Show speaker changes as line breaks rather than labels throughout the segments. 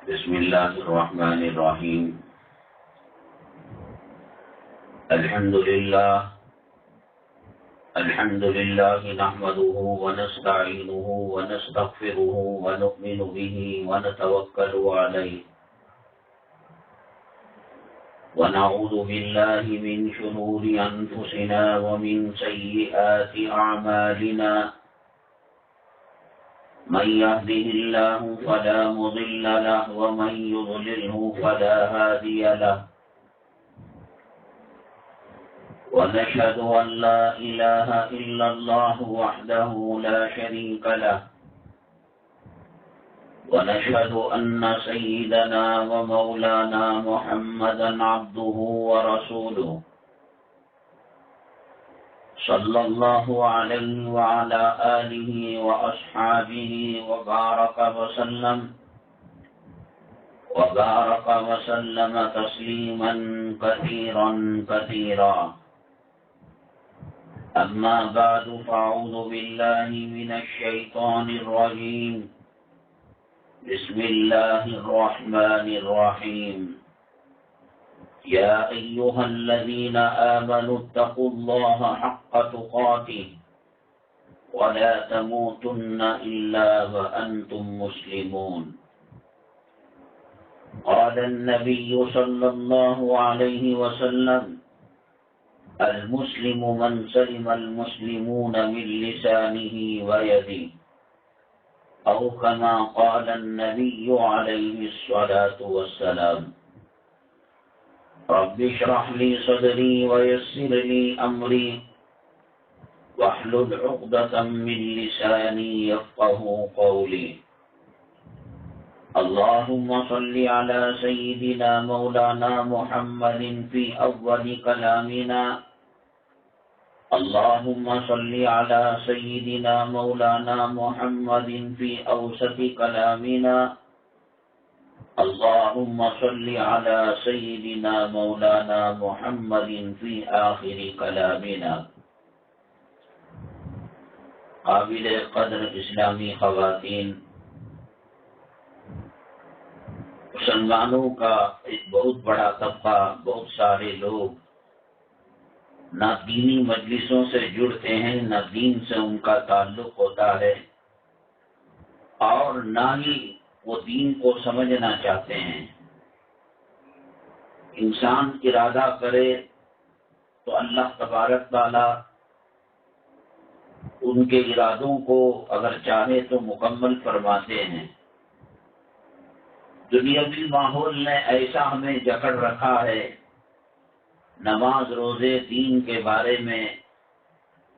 بسم الله الرحمن الرحيم. الحمد لله نحمده ونستعينه ونستغفره ونؤمن به ونتوكل عليه ونعوذ بالله من شرور أنفسنا ومن سيئات أعمالنا. من يهده الله فلا مضل له ومن يضلله فلا هادي له. ونشهد أن لا إله إلا الله وحده لا شريك له. ونشهد أن سيدنا ومولانا محمدا عبده ورسوله صلى الله عليه وعلى آله وأصحابه وبارك وسلم تسليما كثيرا. أما بعد فأعوذ بالله من الشيطان الرجيم. بسم الله الرحمن الرحيم. يا أيها الذين آمنوا اتقوا الله حق تقاته ولا تموتن إلا وأنتم مسلمون. قال النبي صلى الله عليه وسلم: المسلم من سلم المسلمون من لسانه ويده، أو كما قال النبي عليه الصلاة والسلام. رب اشرح لي صدري ويسر لي أمري واحلل عقدة من لساني يفقه قولي. اللهم صل على سيدنا مولانا محمد في أول كلامنا. اللهم صل على سيدنا مولانا محمد في أوسط كلامنا. اللهم صل على سيدنا مولانا محمد في آخر كلامنا. قابل قدر اسلامی خواتین، مسلمانوں کا ایک بہت بڑا طبقہ، بہت سارے لوگ نہ دینی مجلسوں سے جڑتے ہیں، نہ دین سے ان کا تعلق ہوتا ہے، اور نہ ہی وہ دین کو سمجھنا چاہتے ہیں. انسان ارادہ کرے تو اللہ تبارک تعالی ان کے ارادوں کو اگر چاہے تو مکمل فرماتے ہیں. دنیاوی ماحول نے ایسا ہمیں جکڑ رکھا ہے، نماز روزے دین کے بارے میں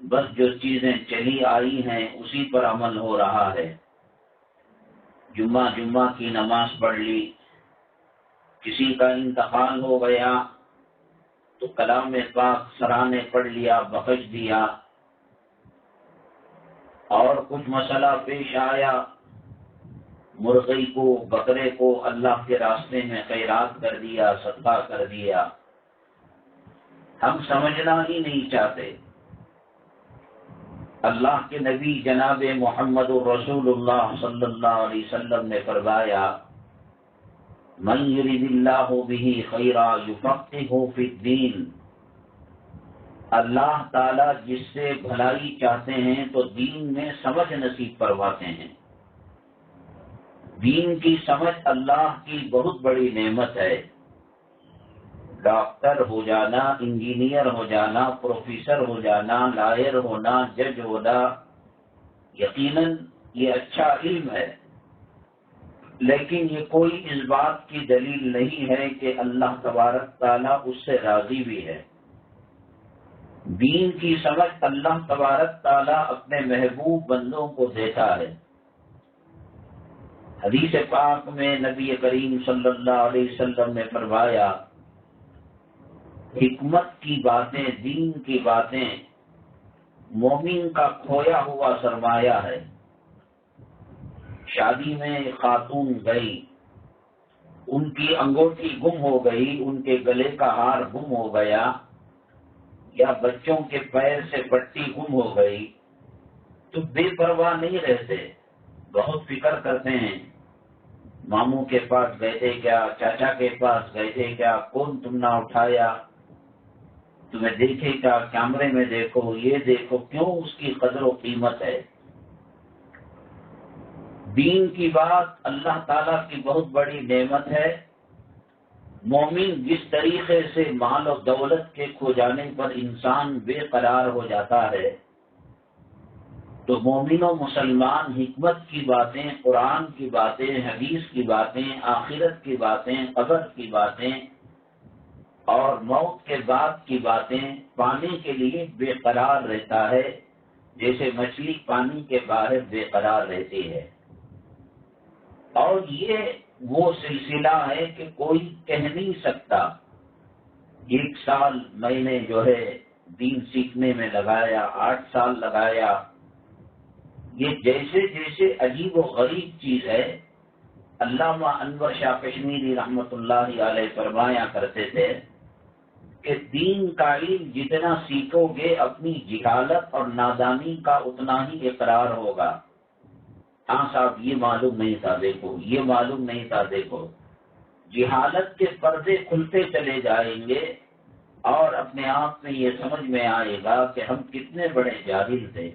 بس جو چیزیں چلی آئی ہیں اسی پر عمل ہو رہا ہے. جمعہ کی نماز پڑھ لی، کسی کا انتقال ہو گیا تو کلام پاک سرانے پڑھ لیا، بخش دیا، اور کچھ مسئلہ پیش آیا، مرغی کو بکرے کو اللہ کے راستے میں خیرات کر دیا، صدقہ کر دیا. ہم سمجھنا ہی نہیں چاہتے. اللہ کے نبی جناب محمد الرسول اللہ صلی اللہ علیہ وسلم نے فرمایا: من یرید اللہ بہ خیرا یفقہہ فی الدین. اللہ تعالی جس سے بھلائی چاہتے ہیں تو دین میں سمجھ نصیب فرماتے ہیں. دین کی سمجھ اللہ کی بہت بڑی نعمت ہے. ڈاکٹر ہو جانا، انجینئر ہو جانا، پروفیسر ہو جانا، لائر ہونا، جج ہونا، یقیناً یہ اچھا علم ہے، لیکن یہ کوئی اس بات کی دلیل نہیں ہے کہ اللہ تبارک تعالیٰ اس سے راضی بھی ہے. دین کی سمجھ اللہ تبارک تعالیٰ اپنے محبوب بندوں کو دیتا ہے. حدیث پاک میں نبی کریم صلی اللہ علیہ وسلم نے فرمایا: حکمت کی باتیں، دین کی باتیں مومن کا کھویا ہوا سرمایہ ہے. شادی میں خاتون گئی، ان کی انگوٹھی گم ہو گئی، ان کے گلے کا ہار گم ہو گیا، یا بچوں کے پیر سے پٹی گم ہو گئی تو بے پرواہ نہیں رہتے، بہت فکر کرتے ہیں. ماموں کے پاس گئے تھے کیا، چاچا کے پاس گئے تھے کیا، کون تم نہ اٹھایا، تمہیں دیکھے کیا، کیمرے میں دیکھو، یہ دیکھو، کیوں اس کی قدر و قیمت ہے۔ دین کی بات اللہ تعالیٰ کی بہت بڑی نعمت ہے۔ مومن جس طریقے سے مال و دولت کے کھو جانے پر انسان بے قرار ہو جاتا ہے، تو مومن و مسلمان حکمت کی باتیں، قرآن کی باتیں، حدیث کی باتیں، آخرت کی باتیں، قبر کی باتیں اور موت کے بعد کی باتیں پانے کے لیے بے قرار رہتا ہے، جیسے مچھلی پانی کے باہر بے قرار رہتی ہے۔ اور یہ وہ سلسلہ ہے کہ کوئی کہہ نہیں سکتا 1 سال میں نے جو ہے دین سیکھنے میں لگایا، 8 سال لگایا۔ یہ جیسے جیسے عجیب و غریب چیز ہے۔ علامہ انور شاہ کشمیری رحمۃ اللہ علیہ فرمایا کرتے تھے کہ دین کا علم جتنا سیکھو گے اپنی جہالت اور نادانی کا اتنا ہی اقرار ہوگا۔ ہاں صاحب یہ معلوم نہیں تھا دیکھو، یہ معلوم نہیں تھا دیکھو، جہالت کے پردے کھلتے چلے جائیں گے اور اپنے آپ میں یہ سمجھ میں آئے گا کہ ہم کتنے بڑے جاہل تھے۔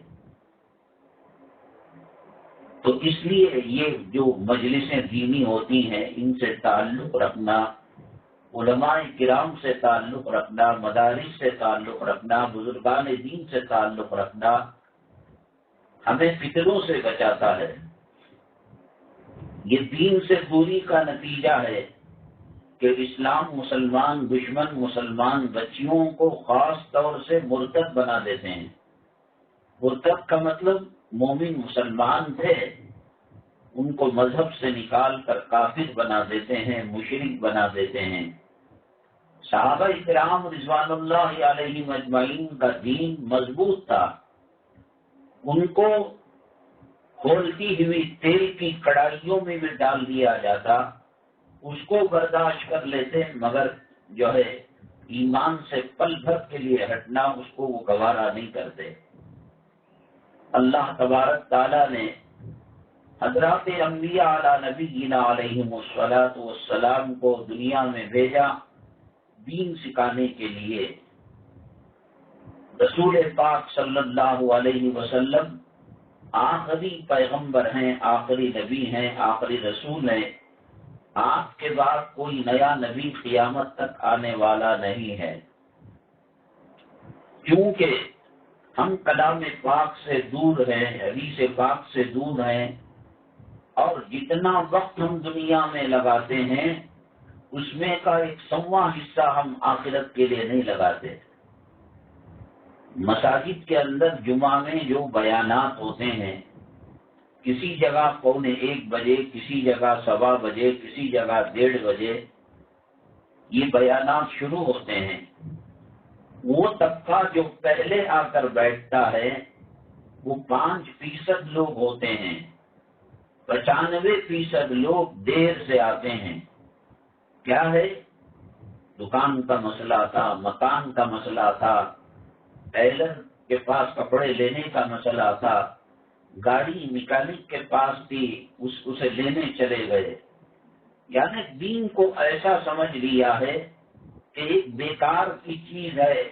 تو اس لیے یہ جو مجلسیں دینی ہوتی ہیں ان سے تعلق رکھنا، علماء کرام سے تعلق رکھنا، مدارس سے تعلق رکھنا، بزرگان دین سے تعلق رکھنا ہمیں فتنوں سے بچاتا ہے۔ یہ دین سے دوری کا نتیجہ ہے کہ اسلام مسلمان دشمن مسلمان بچیوں کو خاص طور سے مرتد بنا دیتے ہیں۔ مرتد کا مطلب مومن مسلمان تھے، ان کو مذہب سے نکال کر کافر بنا دیتے ہیں، مشرک بنا دیتے ہیں۔ صحابہ کرام رضوان اللہ علیہم اجمعین کا دین مضبوط تھا، ان کو کھولتی ہوئی تیل کی کڑاہیوں میں بھی ڈال دیا جاتا، اس کو برداشت کر لیتے، مگر جو ہے ایمان سے پل بھر کے لیے ہٹنا اس کو وہ گوارا نہیں کرتے۔ اللہ تبارک تعالیٰ نے حضرات انبیاء علی نبینا علیہم الصلاۃ والسلام کو دنیا میں بھیجا دین سکھانے کے لیے۔ رسول پاک صلی اللہ علیہ وسلم آخری پیغمبر ہیں، آخری نبی ہیں، آخری رسول ہیں۔ آپ کے بعد کوئی نیا نبی قیامت تک آنے والا نہیں ہے، کیونکہ ہم کلام پاک سے دور ہیں، حدیث پاک سے دور ہیں، اور جتنا وقت ہم دنیا میں لگاتے ہیں اس میں کا 100واں حصہ ہم آخرت کے لیے نہیں لگاتے۔ مساجد کے اندر جمعہ میں جو بیانات ہوتے ہیں، کسی جگہ 12:45 بجے، کسی جگہ 1:15 بجے، کسی جگہ 1:30 بجے یہ بیانات شروع ہوتے ہیں۔ وہ طبقہ جو پہلے آ کر بیٹھتا ہے وہ 5% لوگ ہوتے ہیں، 95% لوگ دیر سے آتے ہیں۔ کیا ہے؟ دکان کا مسئلہ تھا، مکان کا مسئلہ تھا، ٹیلر کے پاس کپڑے لینے کا مسئلہ تھا، گاڑی میکینک کے پاس تھی، اسے لینے چلے گئے۔ یعنی دین کو ایسا سمجھ لیا ہے کہ ایک بیکار کی چیز ہے،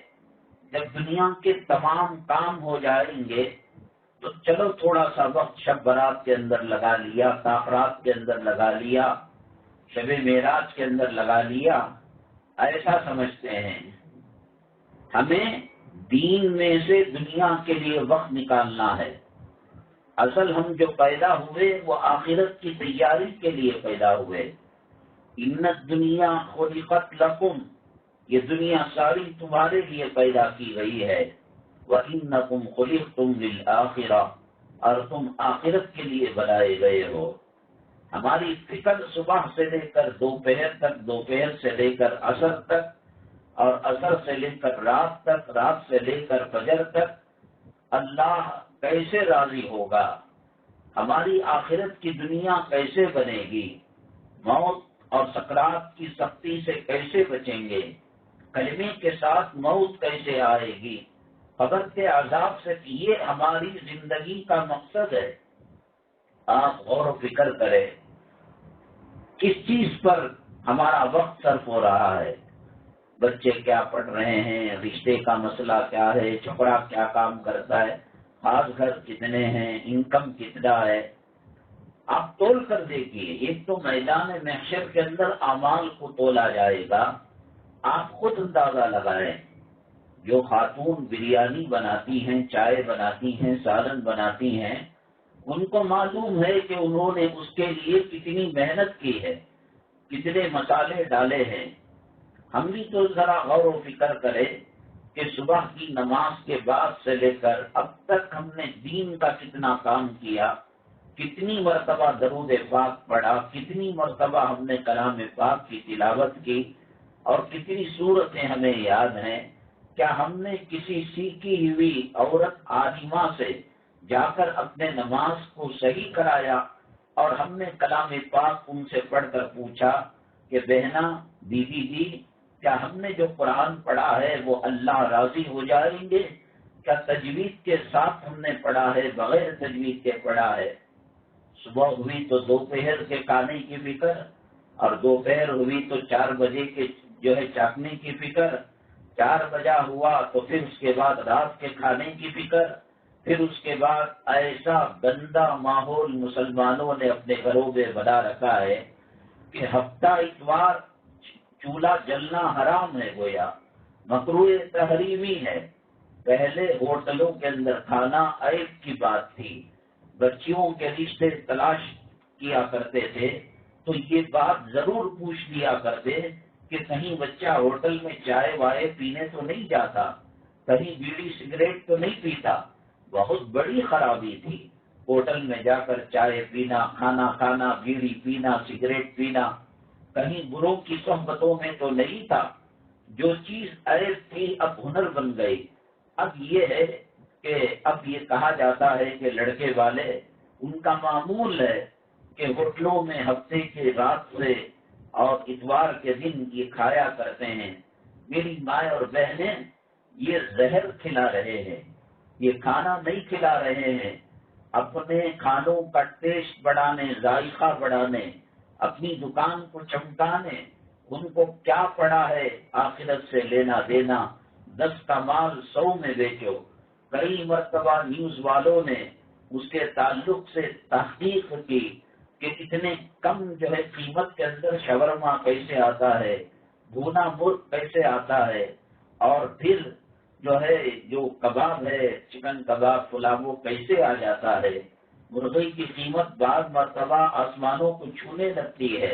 جب دنیا کے تمام کام ہو جائیں گے تو چلو تھوڑا سا وقت شب برات کے اندر لگا لیا، تاخرات کے اندر لگا لیا، شب معراج کے اندر لگا لیا، ایسا سمجھتے ہیں۔ ہمیں دین میں سے دنیا کے لیے وقت نکالنا ہے۔ اصل ہم جو پیدا ہوئے وہ آخرت کی تیاری کے لیے پیدا ہوئے۔ ان الدنیا خلقت لکم، یہ دنیا ساری تمہارے لیے پیدا کی گئی ہے۔ وَإِنَّكُمْ خُلِقْتُمْ لِلْآخِرَةِ، اور تم آخرت کے لیے بنائے گئے ہو۔ ہماری فکر صبح سے لے کر دوپہر تک، دوپہر سے لے کر عصر تک، اور عصر سے لے کر رات تک، رات سے لے کر فجر تک اللہ کیسے راضی ہوگا، ہماری آخرت کی دنیا کیسے بنے گی، موت اور سکرات کی سختی سے کیسے بچیں گے، کلمے کے ساتھ موت کیسے آئے گی، قبر کے عذاب سے، یہ ہماری زندگی کا مقصد ہے۔ آپ غور و فکر کریں، کس چیز پر ہمارا وقت صرف ہو رہا ہے، بچے کیا پڑھ رہے ہیں، رشتے کا مسئلہ کیا ہے، چھوکرا کیا کام کرتا ہے، خاص گھر کتنے ہیں، انکم کتنا ہے، آپ تول کر دیکھیے۔ ایک تو میدان محشر کے اندر اعمال کو تولا جائے گا، آپ خود اندازہ لگائیں۔ جو خاتون بریانی بناتی ہیں، چائے بناتی ہیں، سالن بناتی ہیں، ان کو معلوم ہے کہ انہوں نے اس کے لیے کتنی محنت کی ہے، کتنے مسالے ڈالے ہیں۔ ہم بھی تو ذرا غور و فکر کریں کہ صبح کی نماز کے بعد سے لے کر اب تک ہم نے دین کا کتنا کام کیا، کتنی مرتبہ درود پاک پڑھا، کتنی مرتبہ ہم نے کلام پاک کی تلاوت کی، اور کتنی صورتیں ہمیں یاد ہیں۔ کیا ہم نے کسی سیکھی ہوئی عورت عالمہ سے جا کر اپنے نماز کو صحیح کرایا، اور ہم نے کلام پاک ان سے پڑھ کر پوچھا کہ بہنا، دیدی جی، کیا ہم نے جو قرآن پڑھا ہے وہ اللہ راضی ہو جائیں گے؟ کیا تجوید کے ساتھ ہم نے پڑھا ہے، بغیر تجوید کے پڑھا ہے؟ صبح ہوئی تو دوپہر کے کھانے کی فکر، اور دوپہر ہوئی تو 4 بجے کے چاکنے کی فکر، 4 بجا ہوا تو پھر اس کے بعد رات کے کھانے کی فکر، پھر اس کے بعد ایسا گندا ماحول مسلمانوں نے اپنے گھروں میں بنا رکھا ہے کہ ہفتہ اتوار چولہا جلنا حرام ہے، گویا مکروہ تحریمی ہے۔ پہلے ہوٹلوں کے اندر کھانا عیب کی بات تھی، بچیوں کے رشتے تلاش کیا کرتے تھے تو یہ بات ضرور پوچھ لیا کرتے کہ کہیں بچہ ہوٹل میں چائے وائے پینے تو نہیں جاتا، کہیں بیڑی سگریٹ تو نہیں پیتا۔ بہت بڑی خرابی تھی ہوٹل میں جا کر چائے پینا، کھانا کھانا، بیڑی پینا، سگریٹ پینا، کہیں بروں کی صحبتوں میں تو نہیں تھا۔ جو چیز عیب تھی اب ہنر بن گئی۔ اب یہ ہے کہ اب یہ کہا جاتا ہے کہ لڑکے والے، ان کا معمول ہے کہ ہوٹلوں میں ہفتے کی رات سے اور اتوار کے دن یہ کھایا کرتے ہیں۔ میری مائیں اور بہنیں، یہ زہر کھلا رہے ہیں، یہ کھانا نہیں کھلا رہے ہیں۔ اپنے کھانوں کا ٹیسٹ بڑھانے، ذائقہ بڑھانے، اپنی دکان کو چمکانے، ان کو کیا پڑا ہے آخرت سے لینا دینا، 10 کا مال 100 میں بیچو۔ کئی مرتبہ نیوز والوں نے اس کے تعلق سے تحقیق کی کہ اتنے کم قیمت کے اندر شاورما کیسے آتا ہے، بھونا مرغ کیسے آتا ہے، اور پھر جو کباب ہے، چکن کباب فلاں، وہ کیسے آ جاتا ہے۔ مرغی کی قیمت بعض مرتبہ آسمانوں کو چھونے لگتی ہے،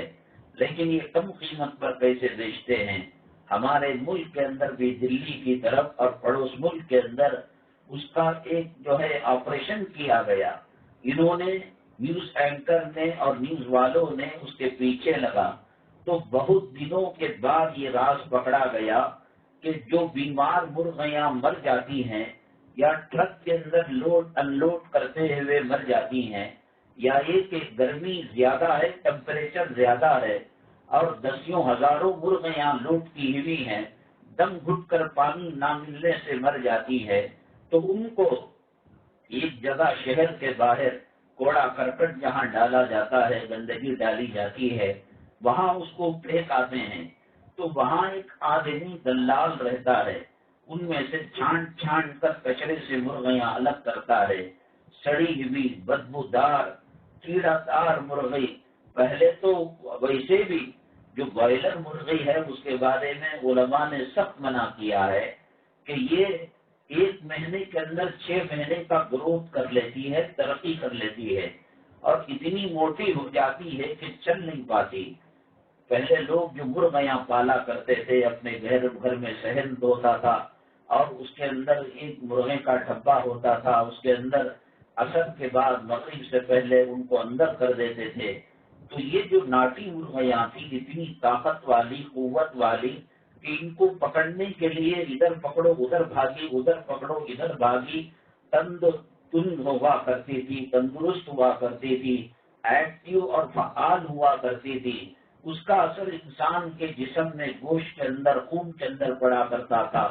لیکن یہ کم قیمت پر کیسے بیچتے ہیں۔ ہمارے ملک کے اندر بھی دلی کی طرف اور پڑوس ملک کے اندر اس کا ایک آپریشن کیا گیا۔ انہوں نے، نیوز اینکر نے اور نیوز والوں نے اس کے پیچھے لگا تو بہت دنوں کے بعد یہ راز پکڑا گیا کہ جو بیمار مرغیاں مر جاتی ہیں یا ٹرک کے اندر لوڈ ان لوڈ کرتے ہوئے مر جاتی ہیں، یا یہ کہ گرمی زیادہ ہے، ٹمپریچر زیادہ ہے، اور دسیوں ہزاروں مرغیاں لوٹ کی ہوئی ہیں، دم گھٹ کر پانی نہ ملنے سے مر جاتی ہے، تو ان کو ایک جگہ شہر کے باہر کوڑا کرکٹ جہاں ڈالا جاتا ہے، گندگی ڈالی جاتی ہے، وہاں اس کو پھینک آتے ہیں۔ تو وہاں ایک آدمی دلال رہتا ہے، ان میں سے چھانٹ چھانٹ کر کچرے سے مرغیاں الگ کرتا ہے۔ سڑی ہوئی بدبودار کیڑا دار مرغی، پہلے تو ویسے بھی جو بائلر مرغی ہے اس کے بارے میں علماء نے سخت منع کیا ہے کہ یہ 1 مہینے کے اندر 6 مہینے کا گروتھ کر لیتی ہے، ترقی کر لیتی ہے، اور اتنی موٹی ہو جاتی ہے کہ چل نہیں پاتی۔ پہلے لوگ جو مرغیاں پالا کرتے تھے، اپنے گھر میں صحن ہوتا تھا، اور اس کے اندر ایک مرغے کا ڈبہ ہوتا تھا، اس کے اندر عصر کے بعد مغرب سے پہلے ان کو اندر کر دیتے تھے۔ تو یہ جو ناٹی مرغیاں تھی اتنی طاقت والی، قوت والی کہ ان کو پکڑنے کے لیے ادھر پکڑو ادھر بھاگی، ادھر پکڑو ادھر بھاگی، تند ہوا کرتی تھی، تندرست ہوا کرتی تھی، ایکٹیو اور فعال ہوا کرتی تھی۔ اس کا اثر انسان کے جسم میں، گوشت کے اندر، خون کے اندر پڑا کرتا تھا،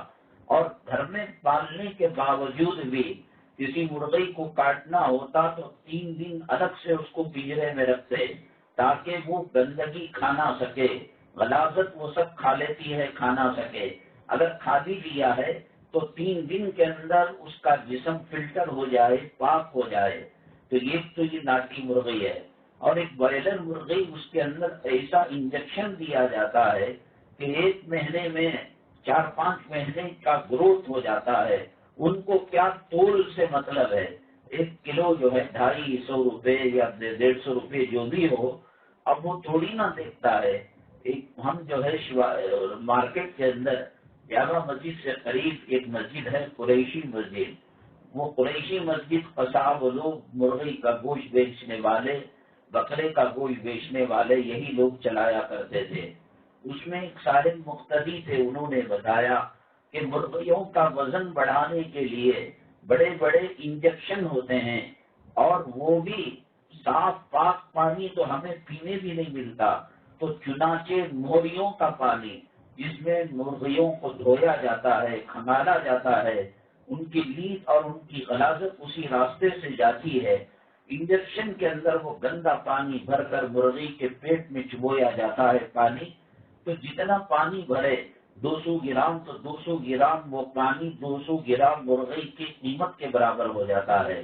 اور گھر میں پالنے کے باوجود بھی کسی مرغی کو کاٹنا ہوتا تو 3 دن الگ سے اس کو پنجرے میں رکھتے، تاکہ وہ گندگی کھا نہ سکے، غلاظت وہ سب کھا لیتی ہے، کھا نہ سکے۔ اگر کھا بھی لیا ہے تو 3 دن کے اندر اس کا جسم فلٹر ہو جائے، پاک ہو جائے۔ تو یہ ناٹی مرغی ہے۔ اور ایک بوائلر مرغی، اس کے اندر ایسا انجیکشن دیا جاتا ہے کہ 1 مہینے میں 4-5 مہینے کا گروتھ ہو جاتا ہے۔ ان کو کیا تول سے مطلب ہے، 1 کلو جو ہے 250 روپے یا 150 روپے جو بھی ہو، اب وہ تھوڑی نہ دیکھتا ہے۔ ہم جو ہے مارکیٹ کے اندر جامع مسجد سے قریب ایک مسجد ہے، قریشی مسجد۔ وہ قریشی مسجد قصاب لوگ، مرغی کا گوشت بیچنے والے، بکرے کا گوشت بیچنے والے، یہی لوگ چلایا کرتے تھے۔ اس میں ایک صاحب مقتدی تھے، انہوں نے بتایا کہ مرغیوں کا وزن بڑھانے کے لیے بڑے بڑے انجیکشن ہوتے ہیں، اور وہ بھی صاف پاک پانی تو ہمیں پینے بھی نہیں ملتا، تو چنانچہ موریوں کا پانی جس میں مرغیوں کو دھویا جاتا ہے، کھنگالا جاتا ہے، ان کی لیٹ اور ان کی غلاظت اسی راستے سے جاتی ہے۔ انجیکشن کے اندر وہ گندا پانی بھر کر مرغی کے پیٹ میں چبویا جاتا ہے پانی، تو جتنا پانی بھرے 200 گرام، تو 200 گرام وہ پانی 200 گرام مرغی کی قیمت کے برابر ہو جاتا ہے۔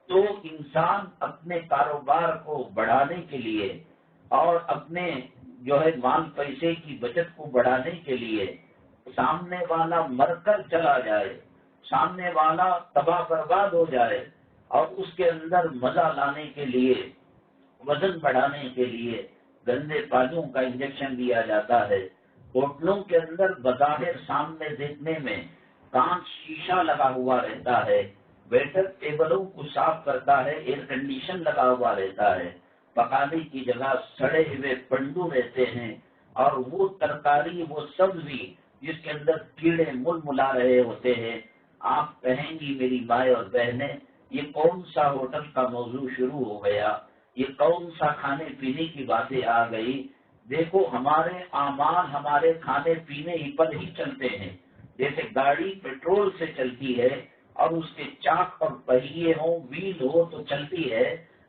تو انسان اپنے کاروبار کو بڑھانے کے لیے اور اپنے جو ہے مال پیسے کی بچت کو بڑھانے کے لیے، سامنے والا مر کر چلا جائے، سامنے والا تباہ برباد ہو جائے، اور اس کے اندر مزہ لانے کے لیے، وزن بڑھانے کے لیے گندے پانیوں کا انجیکشن دیا جاتا ہے۔ ہوٹلوں کے اندر بظاہر سامنے دیکھنے میں کانچ شیشہ لگا ہوا رہتا ہے، ویٹر ٹیبلوں کو صاف کرتا ہے، ایئر کنڈیشن لگا ہوا رہتا ہے، پکانے کی جگہ سڑے ہوئے پنڈو رہتے ہیں، اور وہ ترکاری، وہ سبزی جس کے اندر کیڑے مل ملا رہے ہوتے ہیں۔ آپ کہیں گی میری مائیں اور بہنیں، یہ کون سا ہوٹل کا موضوع شروع ہو گیا، یہ کون سا کھانے پینے کی باتیں آ گئی۔ دیکھو ہمارے اعمال ہمارے کھانے پینے ہی پر ہی چلتے ہیں۔ جیسے گاڑی پیٹرول سے چلتی ہے اور اس کے چاک اور پہیے ہوں، ویل ہو تو چلتی ہے،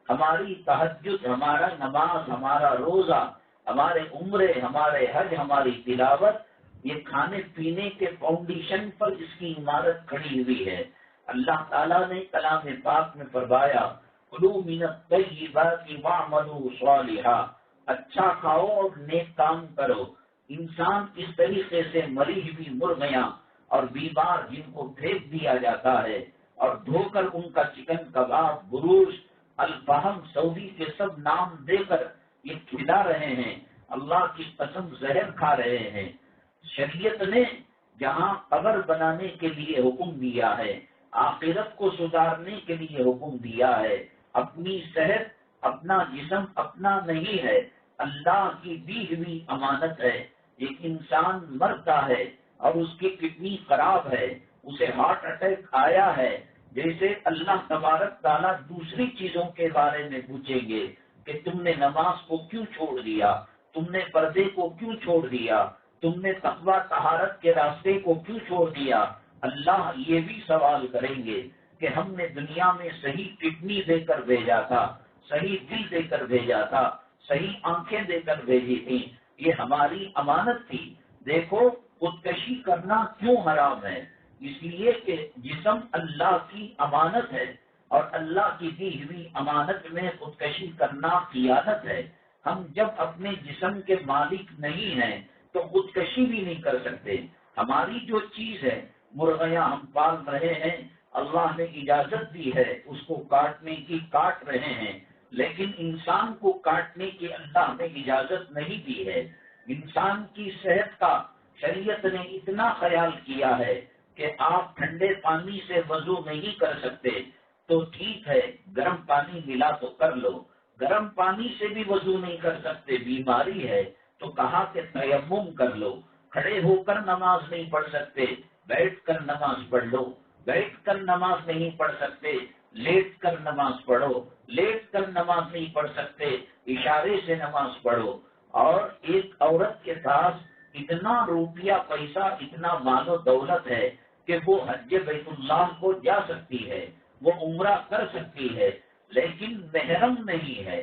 ہماری تہجد، ہمارا نماز، ہمارا روزہ، ہمارے عمرے، ہمارے حج، ہماری تلاوت، یہ کھانے پینے کے فاؤنڈیشن پر اس کی عمارت کھڑی ہوئی ہے۔ اللہ تعالیٰ نے کلام پاک میں فرمایا، کلوا من الطیبات واعملوا صالحا، اچھا کھاؤ اور نیک کام کرو۔ انسان اس طریقے سے مری ہوئی مرغیاں اور بیمار جن کو پھینک دیا جاتا ہے اور دھو کر ان کا چکن کباب، گوشت، الفہم، سعودی کے سب نام دے کر یہ کھلا رہے ہیں، اللہ کی قسم زہر کھا رہے ہیں۔ شریعت نے جہاں قبر بنانے کے لیے حکم دیا ہے، آخرت کو سدھارنے کے لیے حکم دیا ہے، اپنی صحت، اپنا جسم اپنا نہیں ہے، اللہ کی دی ہوئی امانت ہے۔ ایک انسان مرتا ہے اور اس کی کڈنی خراب ہے، اسے ہارٹ اٹیک آیا ہے، جیسے اللہ تبارک تعالیٰ دوسری چیزوں کے بارے میں پوچھیں گے کہ تم نے نماز کو کیوں چھوڑ دیا، تم نے پردے کو کیوں چھوڑ دیا، تم نے تقویٰ طہارت کے راستے کو کیوں چھوڑ دیا۔ اللہ یہ بھی سوال کریں گے کہ ہم نے دنیا میں صحیح کڈنی دے کر بھیجا تھا، صحیح دل دے کر بھیجا تھا، صحیح آنکھیں دے کر بھیجی تھی، یہ ہماری امانت تھی۔ دیکھو خودکشی کرنا کیوں حرام ہے، اس لیے کہ جسم اللہ کی امانت ہے، اور اللہ کی دی ہوئی امانت میں خودکشی کرنا خیانت ہے۔ ہم جب اپنے جسم کے مالک نہیں ہیں تو خودکشی بھی نہیں کر سکتے۔ ہماری جو چیز ہے، مرغیاں ہم پال رہے ہیں، اللہ نے اجازت دی ہے اس کو کاٹنے کی، کاٹ رہے ہیں، لیکن انسان کو کاٹنے کی اللہ نے اجازت نہیں دی ہے۔ انسان کی صحت کا شریعت نے اتنا خیال کیا ہے کہ آپ ٹھنڈے پانی سے وضو نہیں کر سکتے تو ٹھیک ہے، گرم پانی ملا تو کر لو۔ گرم پانی سے بھی وضو نہیں کر سکتے، بیماری ہے، تو کہا کہ تیمم کر لو۔ کھڑے ہو کر نماز نہیں پڑھ سکتے، بیٹھ کر نماز پڑھ لو۔ بیٹھ کر نماز نہیں پڑھ سکتے، لیٹ کر نماز پڑھو۔ لیٹ کر نماز نہیں پڑھ سکتے، اشارے سے نماز پڑھو۔ اور ایک عورت کے پاس اتنا روپیہ پیسہ، اتنا مال و دولت ہے کہ وہ حج بیت اللہ کو جا سکتی ہے، وہ عمرہ کر سکتی ہے، لیکن محرم نہیں ہے۔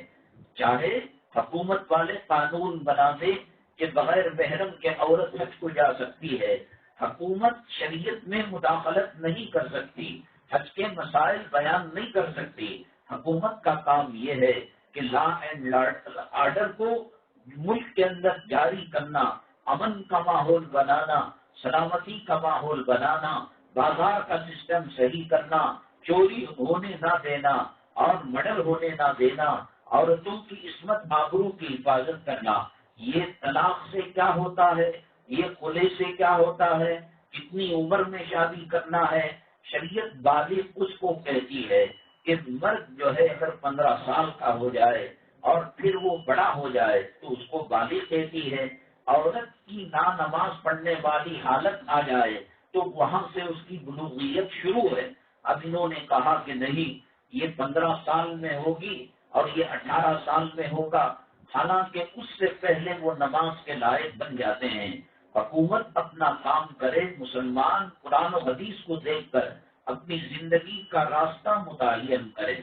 چاہے حکومت والے قانون بنا دے کہ بغیر محرم کے عورت حج کو جا سکتی ہے. حکومت شریعت میں مداخلت نہیں کر سکتی، حج کے مسائل بیان نہیں کر سکتی. حکومت کا کام یہ ہے کہ لا اینڈ آرڈر کو ملک کے اندر جاری کرنا، امن کا ماحول بنانا، سلامتی کا ماحول بنانا، بازار کا سسٹم صحیح کرنا، چوری ہونے نہ دینا اور مرڈر ہونے نہ دینا، عورتوں کی عصمت آبرو کی حفاظت کرنا. یہ طلاق سے کیا ہوتا ہے، یہ خلع سے کیا ہوتا ہے، کتنی عمر میں شادی کرنا ہے. شریعت بالغ اس کو کہتی ہے کہ مرد جو ہے اگر 15 سال کا ہو جائے اور پھر وہ بڑا ہو جائے تو اس کو بالغ کہتی ہے. عورت کی نماز پڑھنے والی حالت آ جائے تو وہاں سے اس کی بلوغیت شروع ہے. اب انہوں نے کہا کہ نہیں، یہ 15 سال میں ہوگی اور یہ 18 سال میں ہوگا، حالانکہ اس سے پہلے وہ نماز کے لائق بن جاتے ہیں. حکومت اپنا کام کرے، مسلمان قرآن و حدیث کو دیکھ کر اپنی زندگی کا راستہ متعین کرے.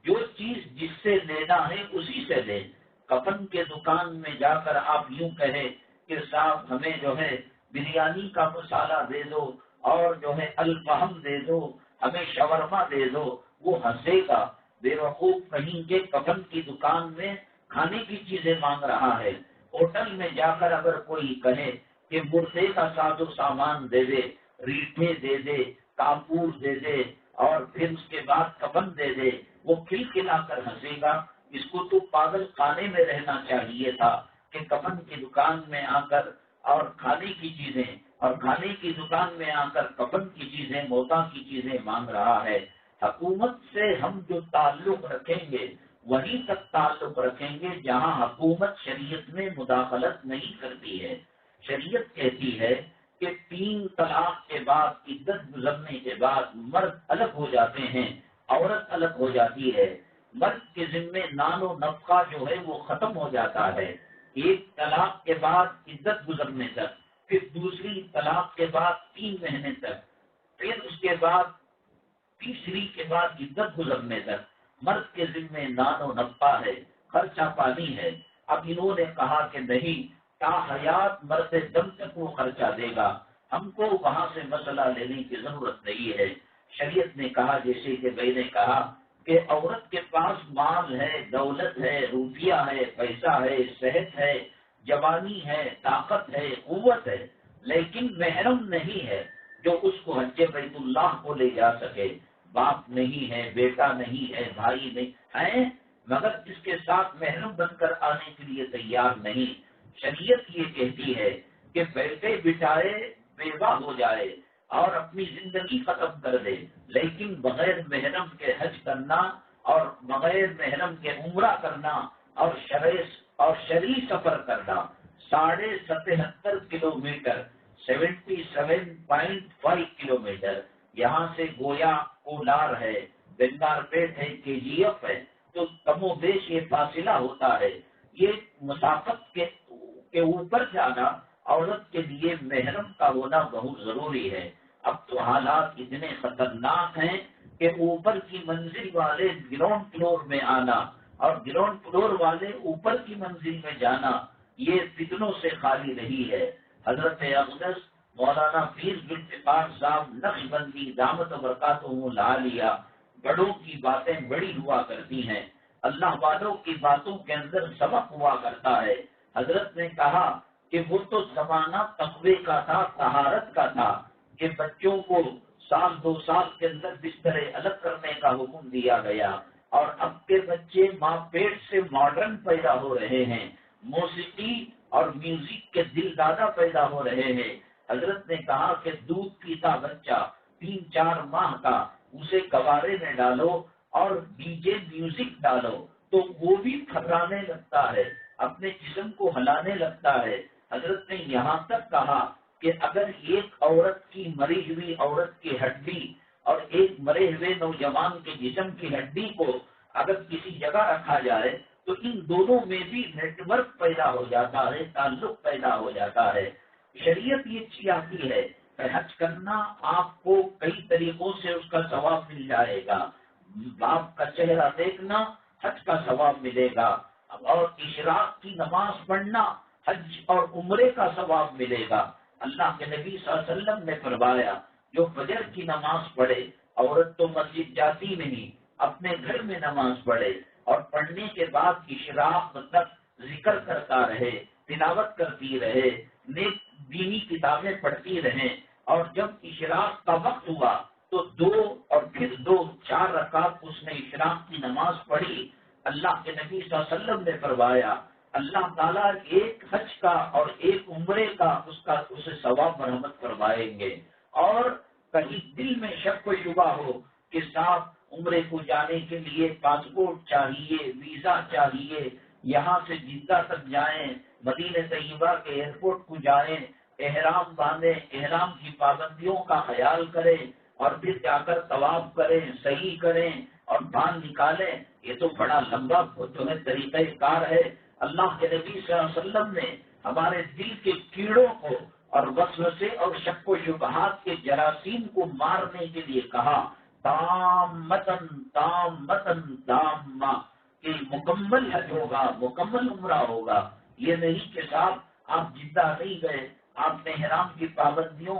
جو چیز جس سے لینا ہے اسی سے لے. کفن کے دکان میں جا کر آپ یوں کہیں کہ صاحب ہمیں جو ہے بریانی کا مسالہ دے دو اور جو ہے الفہم دے دو، ہمیں شورما دے دو، وہ ہنسے گا. بے وقوف کہیں کے کفن کی دکان میں کھانے کی چیزیں مانگ رہا ہے. ہوٹل میں جا کر اگر کوئی کہے کہ مردے کا ساز و سامان دے دے، ریٹھے دے دے، کاپور دے دے اور پھر اس کے بعد کفن دے دے، وہ کھل کھلا کر ہنسے گا. اس کو تو پاگل خانے میں رہنا چاہیے تھا کہ کفن کی دکان میں آ کر اور کھانے کی چیزیں اور کھانے کی دکان میں آ کر کفن کی چیزیں، موتا کی چیزیں مانگ رہا ہے. حکومت سے ہم جو تعلق رکھیں گے وہیں تک تعلق رکھیں گے جہاں حکومت شریعت میں مداخلت نہیں کرتی ہے. شریعت کہتی ہے کہ 3 طلاق کے بعد، عدت گزرنے کے بعد مرد الگ ہو جاتے ہیں، عورت الگ ہو جاتی ہے. مرد کے ذمے نان و نفقہ جو ہے وہ ختم ہو جاتا ہے. ایک طلاق کے بعد عدت گزرنے تک، پھر دوسری طلاق کے بعد 3 مہینے تک، پھر اس کے بعد تیسری کے بعد عدت گزرنے تک مرد کے ذمے نان و نفقہ ہے، خرچہ پانی ہے. اب انہوں نے کہا کہ نہیں، تا حیات مرد دم تک وہ خرچہ دے گا، ہم کو وہاں سے مسئلہ لینے کی ضرورت نہیں ہے. شریعت نے کہا، جیسے کہ میں نے کہا کہ عورت کے پاس مال ہے، دولت ہے، روپیہ ہے، پیسہ ہے، صحت ہے، جوانی ہے، طاقت ہے، قوت ہے، لیکن محرم نہیں ہے جو اس کو حج بیت اللہ کو لے جا سکے. باپ نہیں ہے، بیٹا نہیں ہے، بھائی نہیں ہے، مگر اس کے ساتھ محرم بن کر آنے کے لیے تیار نہیں. شریعت یہ کہتی ہے کہ بیٹے بٹائے بیوہ ہو جائے اور اپنی زندگی ختم کر دے، لیکن بغیر محرم کے حج کرنا اور بغیر محرم کے عمرہ کرنا اور شرعی سفر کرنا 77.5 کلومیٹر 77.5 کلومیٹر یہاں سے گویا کولار ہے، بنگار پیٹ ہے، KGF ہے، تو کم و بیش یہ فاصلہ ہوتا ہے. یہ مسافت کے اوپر جانا عورت کے لیے محرم کا ہونا بہت ضروری ہے. اب تو حالات اتنے خطرناک ہیں کہ اوپر کی منزل والے گراؤنڈ فلور میں آنا اور گراؤنڈ فلور والے اوپر کی منزل میں جانا یہ فتنوں سے خالی نہیں ہے. حضرت اقدس مولانا پیر ذوالفقار صاحب نقشبندی دامت برکاتہ العالیہ، بڑوں کی باتیں بڑی ہوا کرتی ہیں، اللہ والوں کی باتوں کے اندر سبق ہوا کرتا ہے. حضرت نے کہا کہ وہ تو زمانہ تقوی کا تھا، طہارت کا تھا کہ بچوں کو 1-2 سال کے اندر بسترے الگ کرنے کا حکم دیا گیا، اور اب کے بچے ماں پیٹ سے ماڈرن پیدا ہو رہے ہیں، موسیقی اور میوزک کے دل دادا پیدا ہو رہے ہیں. حضرت نے کہا کہ دودھ پیتا بچہ 3-4 ماہ کا اسے کوارے میں ڈالو اور DJ میوزک ڈالو تو وہ بھی پھرانے لگتا ہے، اپنے جسم کو ہلانے لگتا ہے. حضرت نے یہاں تک کہا کہ اگر ایک عورت کی مری ہوئی عورت کی ہڈی اور ایک مرے ہوئے نوجوان کے جسم کی ہڈی کو اگر کسی جگہ رکھا جائے تو ان دونوں میں بھی نیٹ ورک پیدا ہو جاتا ہے، تعلق پیدا ہو جاتا ہے. شریعت یہ چاہتی ہے کہ حج کرنا آپ کو کئی طریقوں سے اس کا ثواب مل جائے گا. باپ کا چہرہ دیکھنا حج کا ثواب ملے گا، اور اشراق کی نماز پڑھنا حج اور عمرے کا ثواب ملے گا۔ اللہ کے نبی صلی اللہ علیہ وسلم نے فرمایا جو فجر کی نماز پڑھے، عورت تو مسجد جاتی نہیں، اپنے گھر میں نماز پڑھے اور پڑھنے کے بعد اشراق تک ذکر کرتا رہے، تلاوت کرتی رہے، نیک دینی کتابیں پڑھتی رہیں، اور جب اشراق کا وقت ہوا تو 2 اور پھر 2 4 رکعت اس نے اشراق کی نماز پڑھی۔ اللہ کے نبی صلی اللہ علیہ وسلم نے فرمایا اللہ تعالیٰ ایک حج کا اور ایک عمرے کا اسے ثواب مرحمت فرمائیں گے۔ اور کہیں دل میں شک و شبہ ہو کہ صاحب عمرے کو جانے کے لیے پاسپورٹ چاہیے، ویزا چاہیے، یہاں سے جدہ تک جائیں، مدینہ طیبہ کے ایئرپورٹ کو جائیں، احرام باندھیں، احرام کی پابندیوں کا خیال کریں اور پھر جا کر طواف کریں، صحیح کریں اور باندھ نکالیں، یہ تو بڑا لمبا طریقہ کار ہے۔ اللہ کے نبی صلی اللہ علیہ وسلم نے ہمارے دل کے کیڑوں کو اور وسوسے اور شک و شبہات کے جراثیم کو مارنے کے لیے کہا تامتن تامتن تامہ، کہ مکمل حج ہوگا، مکمل عمرہ ہوگا۔ یہ نہیں کہ صاحب آپ جدہ نہیں گئے، آپ نے احرام کی پابندیوں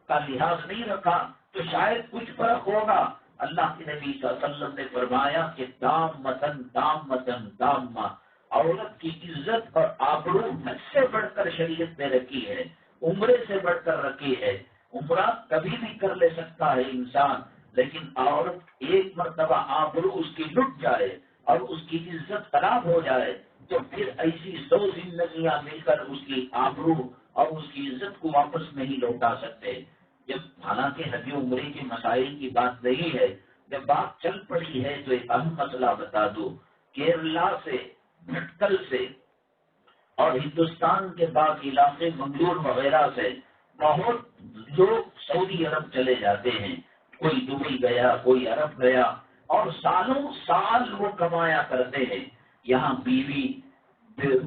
کا لحاظ نہیں رکھا تو شاید کچھ فرق ہوگا۔ اللہ کے نبی صلی اللہ علیہ وسلم نے فرمایا کہ تامتن تامتن تامہ، عورت کی عزت اور آبرو حج سے بڑھ کر شریعت میں رکھی ہے، عمرے سے بڑھ کر رکھی ہے۔ عمرہ کبھی بھی کر لے سکتا ہے انسان، لیکن عورت ایک مرتبہ آبرو اس کی لٹ جائے اور اس کی عزت خراب ہو جائے تو پھر ایسی 100 زندگیاں مل کر اس کی آبرو اور اس کی عزت کو واپس نہیں لوٹا سکتے۔ جب حالانکہ حج عمرے کے مسائل کی بات نہیں ہے، جب بات چل پڑی ہے تو ایک اہم مسئلہ بتا دو۔ کیرلا سے، بھٹکل سے اور ہندوستان کے بعض علاقے منگلور وغیرہ سے بہت لوگ سعودی عرب چلے جاتے ہیں، کوئی دبئی گیا، کوئی عرب گیا، اور سالوں سال وہ کمایا کرتے ہیں، یہاں بیوی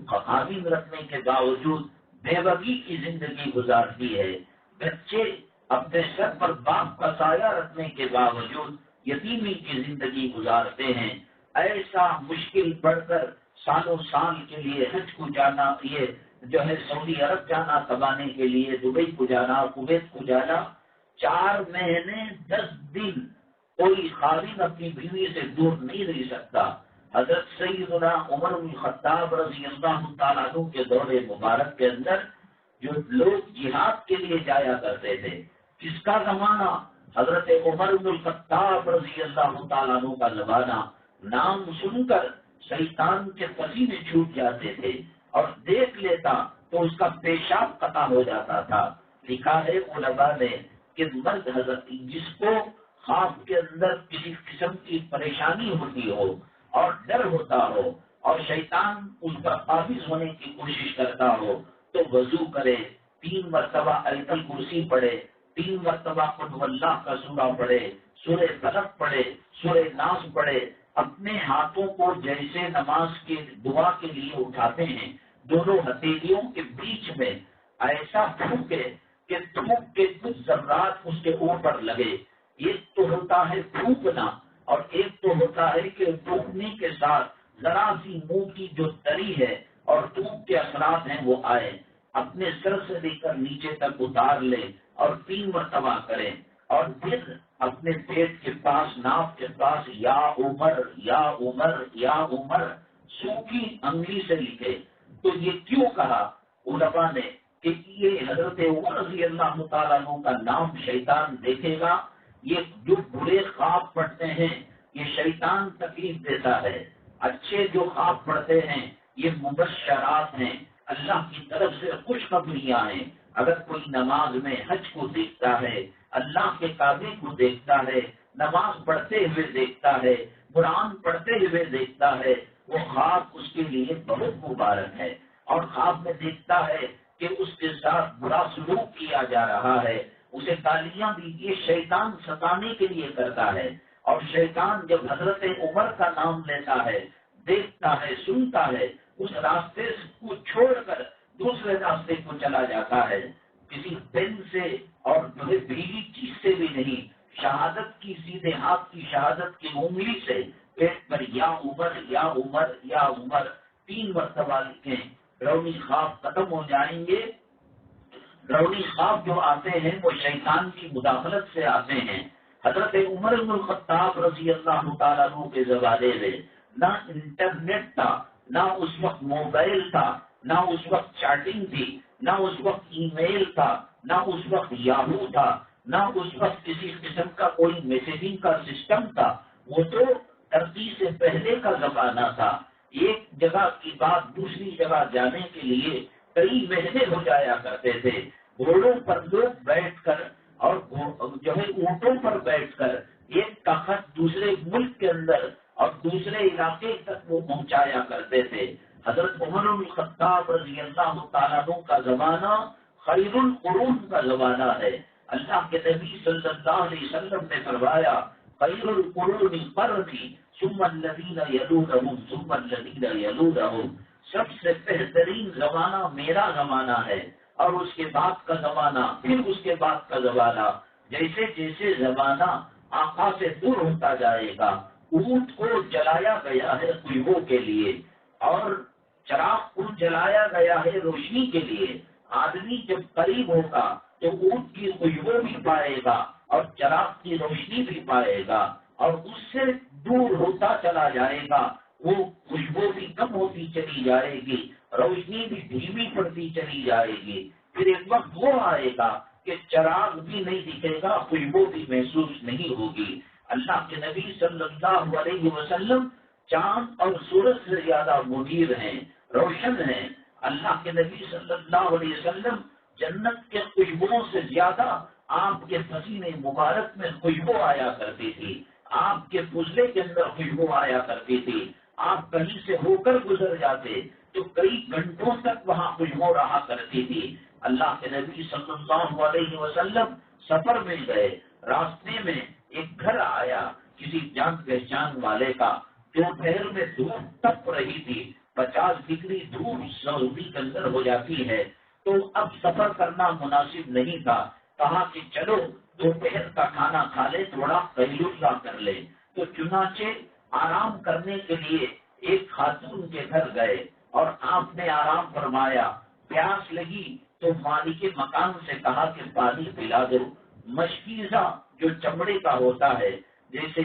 خادم رکھنے کے باوجود بیوگی کی زندگی گزارتی ہے، بچے اپنے سر پر باپ کا سایہ رکھنے کے باوجود یتیمی کی زندگی گزارتے ہیں۔ ایسا مشکل پڑ کر سالوں سال کے لیے حج کو جانا، یہ جو ہے سعودی عرب جانا کمانے کے لیے، دبئی کو جانا، کویت کو جانا، 4 مہینے 10 دن کوئی خادم اپنی بیوی سے دور نہیں رہ سکتا۔ حضرت سیدنا عمر بن خطاب رضی اللہ تعالیٰ عنہ کے دور مبارک کے اندر جو لوگ جہاد کے لیے جایا کرتے تھے، کس کا زمانہ؟ حضرت عمر بن خطاب رضی اللہ تعالیٰ عنہ کا زمانہ۔ نام سن کر شیطان کے پسینے چھوٹ جاتے تھے اور دیکھ لیتا تو اس کا پیشاب قطع ہو جاتا تھا۔ لکھا ہے علماء نے کہ مرد حضرت جس کو خواب کے اندر کسی قسم کی پریشانی ہوتی ہو اور ڈر ہوتا ہو اور شیطان اس پر قابض ہونے کی کوشش کرتا ہو تو وضو کرے، 3 مرتبہ آیت الکرسی پڑھے، 3 مرتبہ قل هو اللہ کا سورہ پڑھے، سورہ فلق پڑھے، سورہ ناس پڑھے، اپنے ہاتھوں کو جیسے نماز کے دعا کے لیے اٹھاتے ہیں دونوں ہتھیلیوں کے بیچ میں ایسا پھونکے کہ تھوک کے کچھ ذرات اس کے اوپر لگے۔ ایک تو ہوتا ہے پھونکنا اور ایک تو ہوتا ہے کہ پھونکنے کے ساتھ ذرا سی منہ کی جو تری ہے اور تھوک کے اثرات ہیں وہ آئے، اپنے سر سے لے کر نیچے تک اتار لے اور 3 مرتبہ کریں، اور پھر اپنے پیٹ کے پاس، ناف کے پاس یا عمر یا عمر یا عمر سوکھی انگلی سے لکھے۔ تو یہ کیوں کہا علماء نے کہ یہ حضرت عمر رضی اللہ تعالیٰ عنہ کا نام شیطان دیکھے گا۔ یہ جو برے خواب پڑھتے ہیں یہ شیطان تکلیف دیتا ہے، اچھے جو خواب پڑھتے ہیں یہ مبشرات ہیں، اللہ کی طرف سے خوشخبریاں ہیں۔ اگر کوئی نماز میں حج کو دیکھتا ہے، اللہ کے کعبے کو دیکھتا ہے، نماز پڑھتے ہوئے دیکھتا ہے، قرآن پڑھتے ہوئے دیکھتا ہے، وہ خواب اس کے لیے بہت مبارک ہے۔ اور خواب میں دیکھتا ہے کہ اس کے ساتھ برا سلوک کیا جا رہا ہے، اسے گالیاں دیجیے، شیطان ستانے کے لیے کرتا ہے۔ اور شیطان جب حضرت عمر کا نام لیتا ہے، دیکھتا ہے، سنتا ہے، اس راستے کو چھوڑ کر دوسرے راستے کو چلا جاتا ہے، کسی پین سے اور بھیگی چیز سے بھی نہیں، شہادت کی سیدھے ہاتھ کی شہادت کی انگلی سے پیٹ پر یا عمر یا عمر یا عمر 3 مرتبہ لکھیں. ڈراؤنی خواب ختم ہو جائیں گے. ڈراؤنی خواب جو آتے ہیں وہ شیطان کی مداخلت سے آتے ہیں. حضرت عمر بن الخطاب رضی اللہ تعالیٰ عنہ کے زمانے میں نہ انٹرنیٹ تھا، نہ اس وقت موبائل تھا، نہ اس وقت چیٹنگ تھی، نہ اس وقت ای میل تھا، نہ اس وقت یاہو تھا، نہ اس وقت کسی قسم کا کوئی میسیجنگ کا سسٹم تھا. وہ تو ترقی سے پہلے کا زمانہ تھا. ایک جگہ کی بات دوسری جگہ جانے کے لیے کئی مہینے ہو جایا کرتے تھے. گھوڑوں پر لوگ بیٹھ کر اور جو ہے اونٹوں پر بیٹھ کر ایک کا خط دوسرے ملک کے اندر اور دوسرے علاقے تک وہ پہنچایا کرتے تھے. حضرت عمر بن الخطاب رضی اللہ تعالیٰ عنہ کا زمانہ خیر القرون کا زمانہ ہے. اللہ کے نبی صلی اللہ علیہ وسلم نے فرمایا خیر القرون قرنی ثم الذین یلونہم ثم الذین یلونہم. سب سے بہترین زمانہ میرا زمانہ ہے اور اس کے بعد کا زمانہ پھر اس کے بعد کا زمانہ. جیسے جیسے زمانہ آقا سے دور ہوتا جائے گا. اونٹ کو جلایا گیا ہے خوشبو کے لیے اور چراغ کو جلایا گیا ہے روشنی کے لیے. آدمی جب قریب ہوگا تو اونٹ کی خوشبو بھی پائے گا اور چراغ کی روشنی بھی پائے گا، اور اس سے دور ہوتا چلا جائے گا وہ خوشبو بھی کم ہوتی چلی جائے گی، روشنی بھی دھیمی پڑتی چلی جائے گی. پھر ایک وقت وہ آئے گا کہ چراغ بھی نہیں دکھے گا، خوشبو بھی محسوس نہیں ہوگی. اللہ کے نبی صلی اللہ علیہ وسلم چاند اور سورج سے زیادہ منیر ہیں، روشن ہیں. اللہ کے نبی صلی اللہ علیہ وسلم جنت کے خوشبوؤں سے زیادہ آپ کے پسینے مبارک میں خوشبو آیا کرتی تھی، آپ کے فضلے کے اندر خوشبو آیا کرتی تھی. آپ کہیں سے ہو کر گزر جاتے تو کئی گھنٹوں تک وہاں خوشبو رہا کرتی تھی. اللہ کے نبی صلی اللہ علیہ وسلم سفر میں گئے، راستے میں ایک گھر آیا کسی جان پہچان والے کا. دوپہر میں دھوپ تپ رہی تھی، 50 ڈگری دھوپ سعودی کے اندر ہو جاتی ہے، تو اب سفر کرنا مناسب نہیں تھا. کہا کہ چلو دوپہر کا کھانا کھا لے، تھوڑا قیلولہ کر لے. تو چنانچہ آرام کرنے کے لیے ایک خاتون کے گھر گئے اور آپ نے آرام فرمایا. پیاس لگی تو مالک مکان سے کہا کہ پانی پلا دو. مشکیزہ جو چمڑے کا ہوتا ہے، جیسے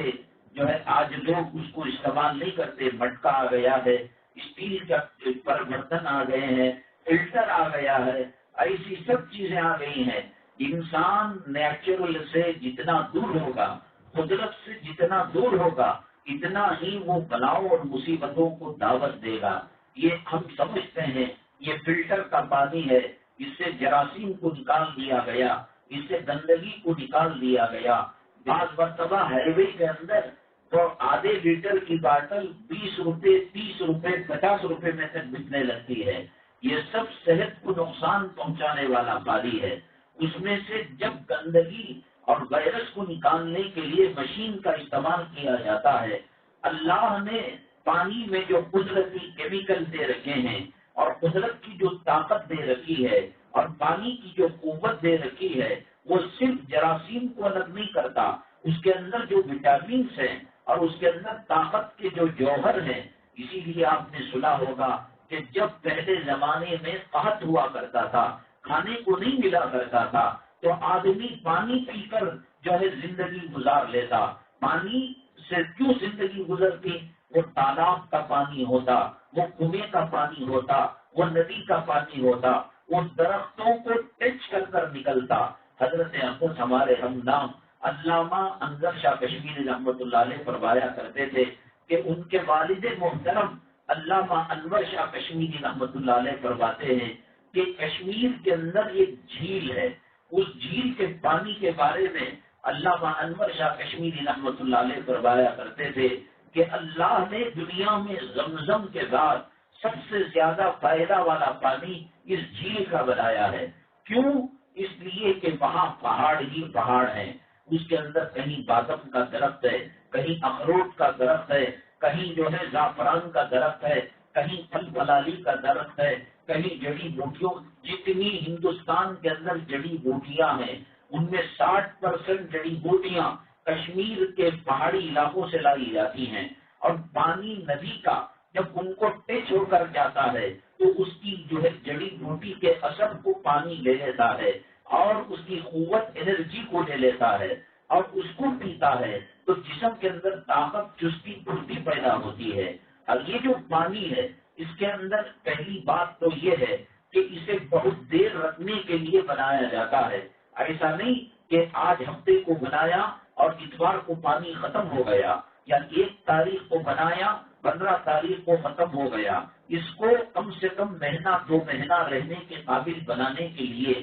جو ہے آج لوگ اس کو استعمال نہیں کرتے، مٹکا آ گیا ہے، اسٹیل کا پر برتن آ گئے ہیں، فلٹر آ گیا ہے، ایسی سب چیزیں آ گئی ہیں. انسان نیچرل سے جتنا دور ہوگا، قدرت سے جتنا دور ہوگا، اتنا ہی وہ بلاؤ اور مصیبتوں کو دعوت دے گا. یہ ہم سمجھتے ہیں یہ فلٹر کا پانی ہے، اس سے جراثیم کو نکال دیا گیا، اس سے گندگی کو نکال دیا گیا. بعض مرتبہ ہائی وے کے اندر تو آدھے لیٹر کی باٹل 20 روپے 30 روپے 50 روپے میں تک بکنے لگتی ہے. یہ سب صحت کو نقصان پہنچانے والا پانی ہے. اس میں سے جب گندگی اور وائرس کو نکالنے کے لیے مشین کا استعمال کیا جاتا ہے. اللہ نے پانی میں جو قدرتی کیمیکل دے رکھے ہیں اور قدرت کی جو طاقت دے رکھی ہے اور پانی کی جو قوت دے رکھی ہے، وہ صرف جراثیم کو الگ نہیں کرتا. اس کے اندر جو وٹامنس ہیں اور اس کے اندر طاقت کے جو جوہر ہیں. اسی لیے آپ نے سنا ہوگا کہ جب پہلے زمانے میں قحط ہوا کرتا تھا، کھانے کو نہیں ملا کرتا تھا، تو آدمی پانی پی کر جو ہے زندگی گزار لیتا. پانی سے کیوں زندگی گزرتی؟ وہ تالاب کا پانی ہوتا، وہ کنویں کا پانی ہوتا، وہ ندی کا پانی ہوتا، وہ درختوں کو ٹچ کر کر نکلتا. حضرت احمد ہمارے ہم نام علامہ انور شاہ کشمیری رحمۃ اللہ علیہ فرمایا کرتے تھے کہ ان کے والد محترم علامہ انور شاہ کشمیری رحمۃ اللہ علیہ فرماتے ہیں کہ کشمیر کے اندر ایک جھیل ہے. اس جھیل کے پانی کے بارے میں علامہ انور شاہ کشمیری رحمۃ اللہ علیہ فرمایا کرتے تھے کہ اللہ نے دنیا میں زمزم کے بعد سب سے زیادہ فائدہ والا پانی اس جھیل کا بنایا ہے. کیوں؟ اس لیے کہ وہاں پہاڑ ہی پہاڑ ہیں. اس کے اندر کہیں بادم کا درخت ہے، کہیں اخروٹ کا درخت ہے، کہیں جو ہے زعفران کا درخت ہے، کہیں پھل پلالی کا درخت ہے، کہیں جڑی بوٹیوں. جتنی ہندوستان کے اندر جڑی بوٹیاں ہیں ان میں 60% جڑی بوٹیاں کشمیر کے پہاڑی علاقوں سے لائی جاتی ہیں. اور پانی ندی کا جب ان کو ٹچ ہو کر جاتا ہے تو اس کی جو ہے جڑی بوٹی کے اثر کو پانی لے لیتا ہے اور اس کی قوت انرجی کو لے لیتا ہے اور اس کو پیتا ہے تو جسم کے اندر طاقت چستی پھرتی پیدا ہوتی ہے۔ اور یہ جو پانی ہے اس کے اندر پہلی بات تو یہ ہے کہ اسے بہت دیر رکھنے کے لیے بنایا جاتا ہے۔ ایسا نہیں کہ آج ہفتے کو بنایا اور اتوار کو پانی ختم ہو گیا یا 1 تاریخ کو بنایا 15 تاریخ کو ختم ہو گیا۔ اس کو کم سے کم مہینہ 2 مہینہ رہنے کے قابل بنانے کے لیے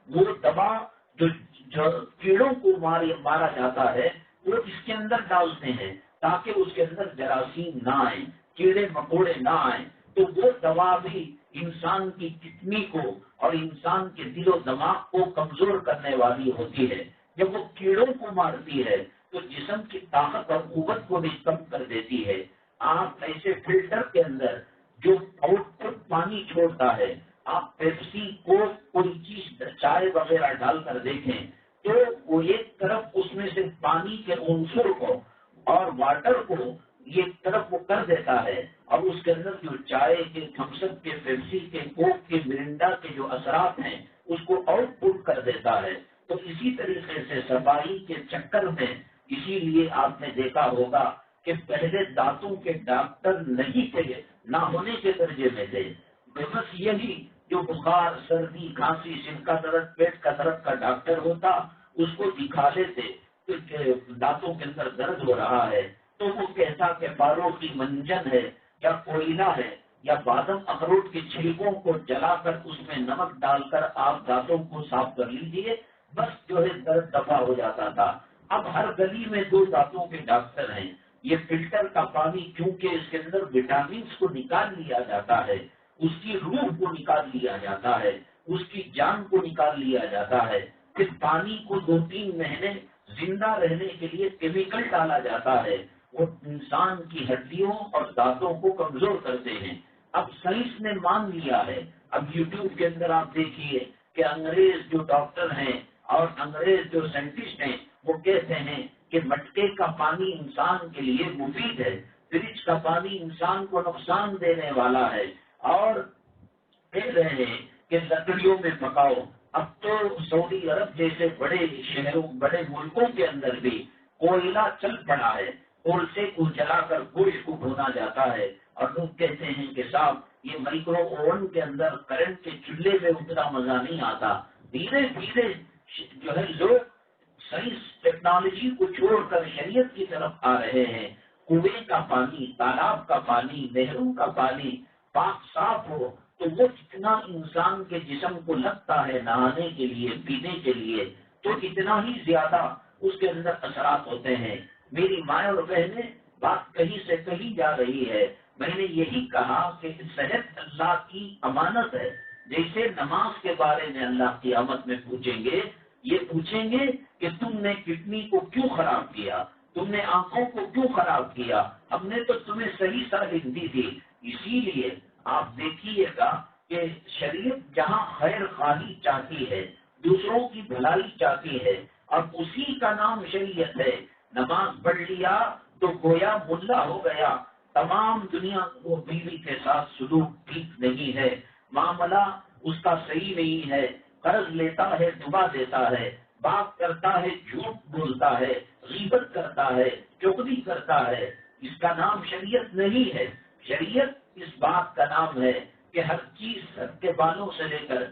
وہ دوا جو کیڑوں کو مارا جاتا ہے وہ اس کے اندر ڈالتے ہیں تاکہ اس کے اندر جراثیم نہ آئیں، کیڑے مکوڑے نہ آئیں۔ تو وہ دوا بھی انسان کی کڈنی کو اور انسان کے دل و دماغ کو کمزور کرنے والی ہوتی ہے۔ جب وہ کیڑوں کو مارتی ہے تو جسم کی طاقت اور قوت کو بھی کم کر دیتی ہے۔ آپ ایسے فلٹر کے اندر جو آؤٹ پٹ پانی چھوڑتا ہے، آپ پیپسی کو کوئی چیز چائے وغیرہ ڈال کر دیکھیں تو وہ ایک طرف اس میں سے پانی کے عنصر کو اور واٹر کو ایک طرف وہ کر دیتا ہے اور اس کے اندر جو چائے کے، تھمس اپ کے، پیپسی کے، کوک کے، مرنڈا کے جو اثرات ہیں اس کو آؤٹ پٹ کر دیتا ہے۔ تو اسی طریقے سے صفائی کے چکر میں اسی لیے آپ نے دیکھا ہوگا کہ پہلے دانتوں کے ڈاکٹر نہیں تھے، نہ ہونے کے درجے میں تھے۔ بس یہی جو بخار، سردی، کھانسی، سر کا درد، پیٹ کا درد کا ڈاکٹر ہوتا اس کو دکھا لیتے کہ دانتوں کے اندر درد ہو رہا ہے تو وہ کہتا کہ فاروق کی منجن ہے یا کوئلہ ہے یا بادام اخروٹ کے چھلکوں کو جلا کر اس میں نمک ڈال کر آپ دانتوں کو صاف کر لیجئے، بس جو ہے درد دفع ہو جاتا تھا۔ اب ہر گلی میں 2 دانتوں کے ڈاکٹر ہیں۔ یہ فلٹر کا پانی کیونکہ اس کے اندر وٹامنس کو نکال لیا جاتا ہے، اس کی روح کو نکال لیا جاتا ہے، اس کی جان کو نکال لیا جاتا ہے، پھر پانی کو 2-3 مہینے زندہ رہنے کے لیے کیمیکل ڈالا جاتا ہے، وہ انسان کی ہڈیوں اور دانتوں کو کمزور کرتے ہیں۔ اب سائنس نے مان لیا ہے۔ اب یوٹیوب کے اندر آپ دیکھیے کہ انگریز جو ڈاکٹر ہیں اور انگریز جو سائنٹسٹ ہیں وہ کہتے ہیں کہ مٹکے کا پانی انسان کے لیے مفید ہے، فریج کا پانی انسان کو نقصان دینے والا ہے، اور کہہ رہے ہیں کہ لکڑیوں میں پکاؤ۔ اب تو سعودی عرب جیسے بڑے شہروں، بڑے ملکوں کے اندر بھی کوئلہ چل پڑا ہے، کولسے کو جلا کر گوشت کو بھونا جاتا ہے، اور لوگ کہتے ہیں کہ صاحب یہ مائکرو اوون کے اندر کرنٹ کے چولہے میں اتنا مزہ نہیں آتا۔ دھیرے دھیرے جو ہے لوگ سائنس ٹیکنالوجی کو چھوڑ کر شریعت کی طرف آ رہے ہیں۔ کنویں کا پانی، تالاب کا پانی، نہروں کا پانی پاک صاف ہو تو وہ جتنا انسان کے جسم کو لگتا ہے نہانے کے لیے، پینے کے لیے، تو اتنا ہی زیادہ اس کے اندر اثرات ہوتے ہیں۔ میری ماں اور بہنیں، بات کہیں سے کہیں جا رہی ہے، میں نے یہی کہا کہ صحت اللہ کی امانت ہے۔ جیسے نماز کے بارے میں اللہ کی آمد میں پوچھیں گے، یہ پوچھیں گے کہ تم نے کڈنی کو کیوں خراب کیا، تم نے آنکھوں کو کیوں خراب کیا، ہم نے تو تمہیں صحیح تعلیم دی تھی۔ اسی لیے آپ دیکھیے گا کہ شریعت جہاں خیر خواہی چاہتی ہے، دوسروں کی بھلائی چاہتی ہے، اور اسی کا نام شریعت ہے۔ نماز پڑھ لیا تو گویا ملا ہو گیا، تمام دنیا کو بیوی کے ساتھ سلوک ٹھیک نہیں ہے، معاملہ اس کا صحیح نہیں ہے، قرض لیتا ہے دبا دیتا ہے، بات کرتا ہے جھوٹ بولتا ہے، غیبت کرتا ہے، چغلی کرتا ہے، اس کا نام شریعت نہیں ہے۔ شریعت اس بات کا نام ہے کہ ہر چیز سر کے بالوں سے لے کر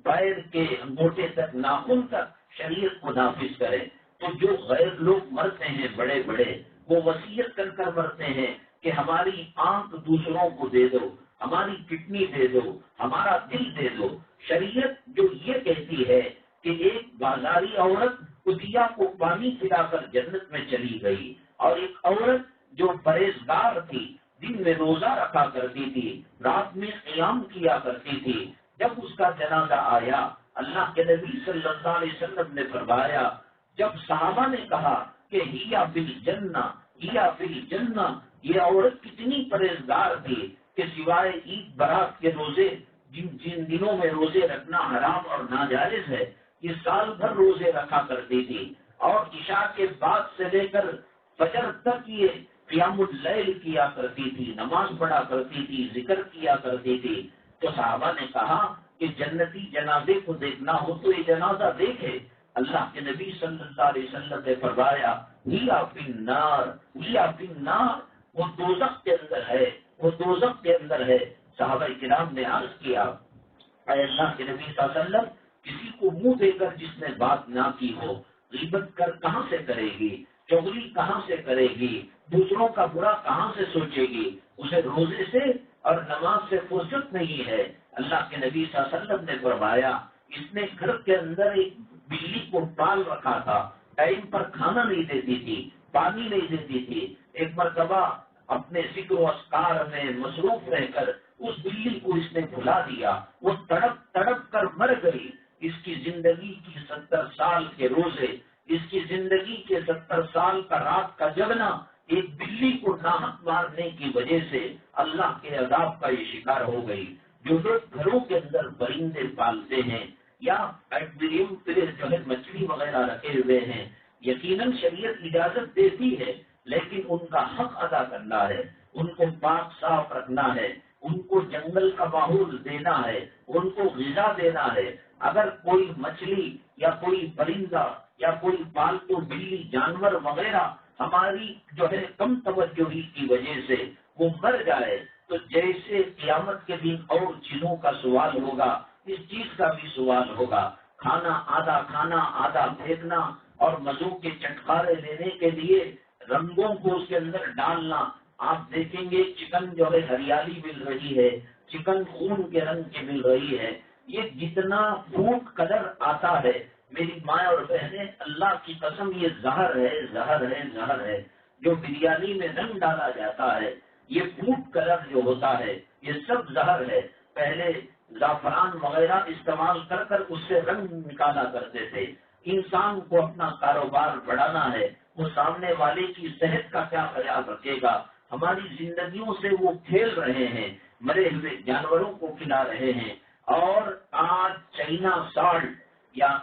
پیر کے موٹے تک، ناخن تک شریعت کو نافذ کرے۔ تو جو غیر لوگ مرتے ہیں بڑے بڑے، وہ وصیت کر کر مرتے ہیں کہ ہماری آنکھ دوسروں کو دے دو، ہماری کڈنی دے دو، ہمارا دل دے دو۔ شریعت جو یہ کہتی ہے کہ ایک بازاری عورت کتیا کو پانی پلا کر جنت میں چلی گئی، اور ایک عورت جو پرہیزگار تھی، دن میں روزہ رکھا کرتی تھی، رات میں قیام کیا کرتی تھی، جب اس کا جنازہ آیا، اللہ کے نبی صلی اللہ علیہ وسلم نے فرمایا، جب صحابہ نے کہا کہ ہیا فی الجنہ، ہیا فی الجنہ، یہ عورت کتنی پرہیزگار تھی کہ سوائے عید برات کے روزے، جن دنوں میں روزے رکھنا حرام اور ناجائز ہے، یہ سال بھر روزے رکھا کرتی تھی، اور عشاء کے بعد سے لے کر فجر تک یہ قیام اللیل کیا کرتی تھی، نماز پڑھا کرتی تھی، ذکر کیا کرتی تھی، تو صحابہ نے کہا کہ جنتی جنازے کو دیکھنا ہو تو یہ جنازہ دیکھے۔ اللہ کے نبی صلی اللہ علیہ وسلم نے فرمایا ہیا فی النار، ہیا فی النار، وہ دوزخ کے اندر ہے، وہ دوزخ کے اندر ہے۔ صحابہ کرام نے عرض کیا اے اللہ کے نبی صلی اللہ علیہ وسلم، کسی کو منہ دے کر جس نے بات نہ کی ہو، غیبت کر کہاں سے کرے گی، چغلی کہاں سے کرے گی، دوسروں کا برا کہاں سے سوچے گی، اسے روزے سے اور نماز سے فرصت نہیں ہے۔ اللہ کے نبی صلی اللہ علیہ وسلم نے فرمایا اس نے گھر کے اندر ایک بلی کو پال رکھا تھا، ٹائم پر کھانا نہیں دیتی تھی، پانی نہیں دیتی تھی، ایک مرتبہ اپنے ذکر و اذکار میں مصروف رہ کر اس بلی کو اس نے بھلا دیا، وہ تڑپ تڑپ کر مر گئی۔ اس کی زندگی کی 70 سال کے روزے، اس کی زندگی کے 70 سال کا رات کا جگنا ایک بلی کو ناحق مارنے کی وجہ سے اللہ کے عذاب کا یہ شکار ہو گئی۔ جو لوگ گھروں کے اندر پرندے پالتے ہیں یا ایکویریم جو ہے مچھلی وغیرہ رکھے ہوئے ہیں، یقیناً شریعت اجازت دیتی ہے، لیکن ان کا حق ادا کرنا ہے، ان کو پاک صاف رکھنا ہے، ان کو جنگل کا ماحول دینا ہے، ان کو غذا دینا ہے۔ اگر کوئی مچھلی یا کوئی پرندہ یا کوئی پالتو بلی جانور وغیرہ ہماری جو ہے کم توجہی کی وجہ سے وہ مر جائے تو جیسے قیامت کے دن اور چیزوں کا سوال ہوگا، اس چیز کا بھی سوال ہوگا۔ کھانا آدھا پھینکنا اور مزوں کے چٹکارے لینے کے لیے رنگوں کو اس کے اندر ڈالنا۔ آپ دیکھیں گے چکن جو ہے ہریالی مل رہی ہے، چکن خون کے رنگ کی مل رہی ہے، یہ جتنا فوڈ کلر آتا ہے میری ماں اور بہنیں اللہ کی قسم یہ زہر ہے، زہر ہے، زہر ہے۔ جو بریانی میں رنگ ڈالا جاتا ہے یہ فوڈ کلر جو ہوتا ہے یہ سب زہر ہے۔ پہلے زعفران وغیرہ استعمال کر کر اس سے رنگ نکالا کرتے تھے۔ انسان کو اپنا کاروبار بڑھانا ہے، وہ سامنے والے کی صحت کا کیا خیال رکھے گا؟ ہماری زندگیوں سے وہ کھیل رہے ہیں، مرے ہوئے جانوروں کو کھلا رہے ہیں۔ اور آج چائنا سالٹ یا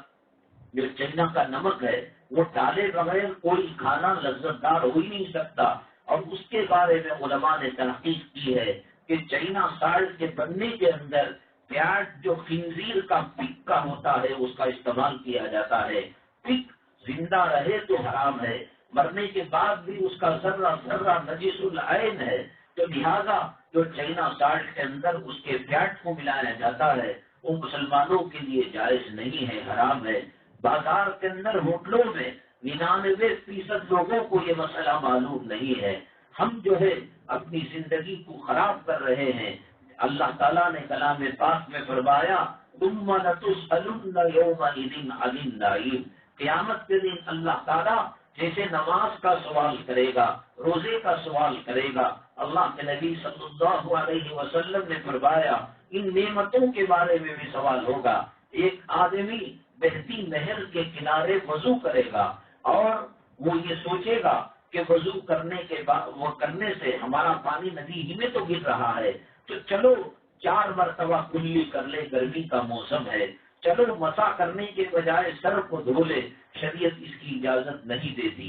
جو چائنا کا نمک ہے وہ ڈالے بغیر کوئی کھانا لذت دار ہو ہی نہیں سکتا۔ اور اس کے بارے میں علماء نے تحقیق کی ہے کہ چائنا سالٹ کے بننے کے اندر پیاز جو خنزیر کا پک کا ہوتا ہے اس کا استعمال کیا جاتا ہے۔ پک زندہ رہے تو حرام ہے، مرنے کے بعد بھی اس کا ذرہ ذرہ نجس العین ہے، تو لہذا جو چائنا سالٹ کے اندر اس کے فیٹ کو ملایا جاتا ہے وہ مسلمانوں کے لیے جائز نہیں ہے، حرام ہے۔ بازار کے اندر ہوٹلوں میں 99% لوگوں کو یہ مسئلہ معلوم نہیں ہے۔ ہم جو ہے اپنی زندگی کو خراب کر رہے ہیں۔ اللہ تعالیٰ نے کلام پاک میں فرمایا ثم لتسألن یومئذ عن النعیم، قیامت کے دن اللہ تعالیٰ جیسے نماز کا سوال کرے گا، روزے کا سوال کرے گا، اللہ کے نبی صلی اللہ علیہ وسلم نے فرمایا ان نعمتوں کے بارے میں بھی سوال ہوگا۔ ایک آدمی بہتی نہر کے کنارے وضو کرے گا اور وہ یہ سوچے گا کہ وضو کرنے کے بعد وہ کرنے سے ہمارا پانی ندی ہی میں تو گر رہا ہے، تو چلو 4 مرتبہ کلی کر لے، گرمی کا موسم ہے، چلو مسا کرنے کے بجائے سر کو دھو لے۔ شریعت اس کی اجازت نہیں دیتی۔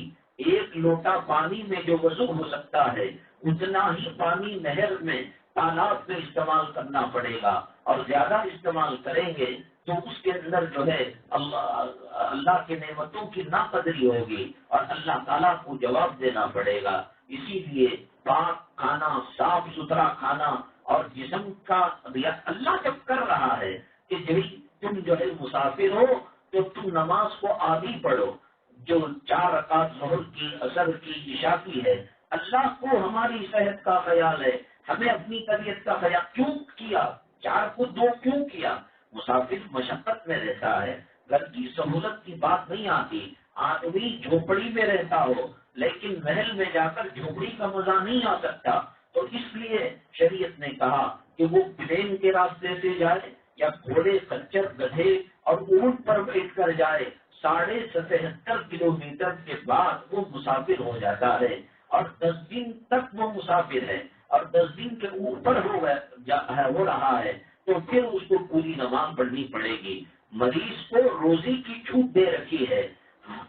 1 لوٹا پانی میں جو وضو ہو سکتا ہے اتنا ہی پانی نہر میں تالاب میں استعمال کرنا پڑے گا، اور زیادہ استعمال کریں گے تو اس کے اندر جو ہے اللہ کے نعمتوں کی ناقدری ہوگی اور اللہ تعالیٰ کو جواب دینا پڑے گا۔ اسی لیے پاک کھانا، صاف ستھرا کھانا اور جسم کا اللہ جب کر رہا ہے کہ تم جو ہے مسافر ہو تو تم نماز کو آدھی پڑھو، جو 4 رکعت ظہر کی، عصر کی، عشاء کی ہے۔ اللہ کو ہماری صحت کا خیال ہے، ہمیں اپنی طبیعت کا خیال کیوں کیا؟ 4 کو 2 کیوں کیا؟ مسافر مشقت میں رہتا ہے، گھر کی سہولت کی بات نہیں آتی۔ آدمی جھوپڑی میں رہتا ہو لیکن محل میں جا کر جھوپڑی کا مزہ نہیں آ سکتا، تو اس لیے شریعت نے کہا کہ وہ پلین کے راستے سے جائے یا گھوڑے، خچر، گدھے اور اونٹ پر بیٹھ کر جائے، 77.5 کلومیٹر کے بعد وہ مسافر ہو جاتا ہے، اور 10 دن تک وہ مسافر ہے اور 10 دن کے اوپر ہو رہا ہے تو پھر اس کو پوری نماز پڑھنی پڑے گی۔ مریض کو روزی کی چھوٹ دے رکھی ہے،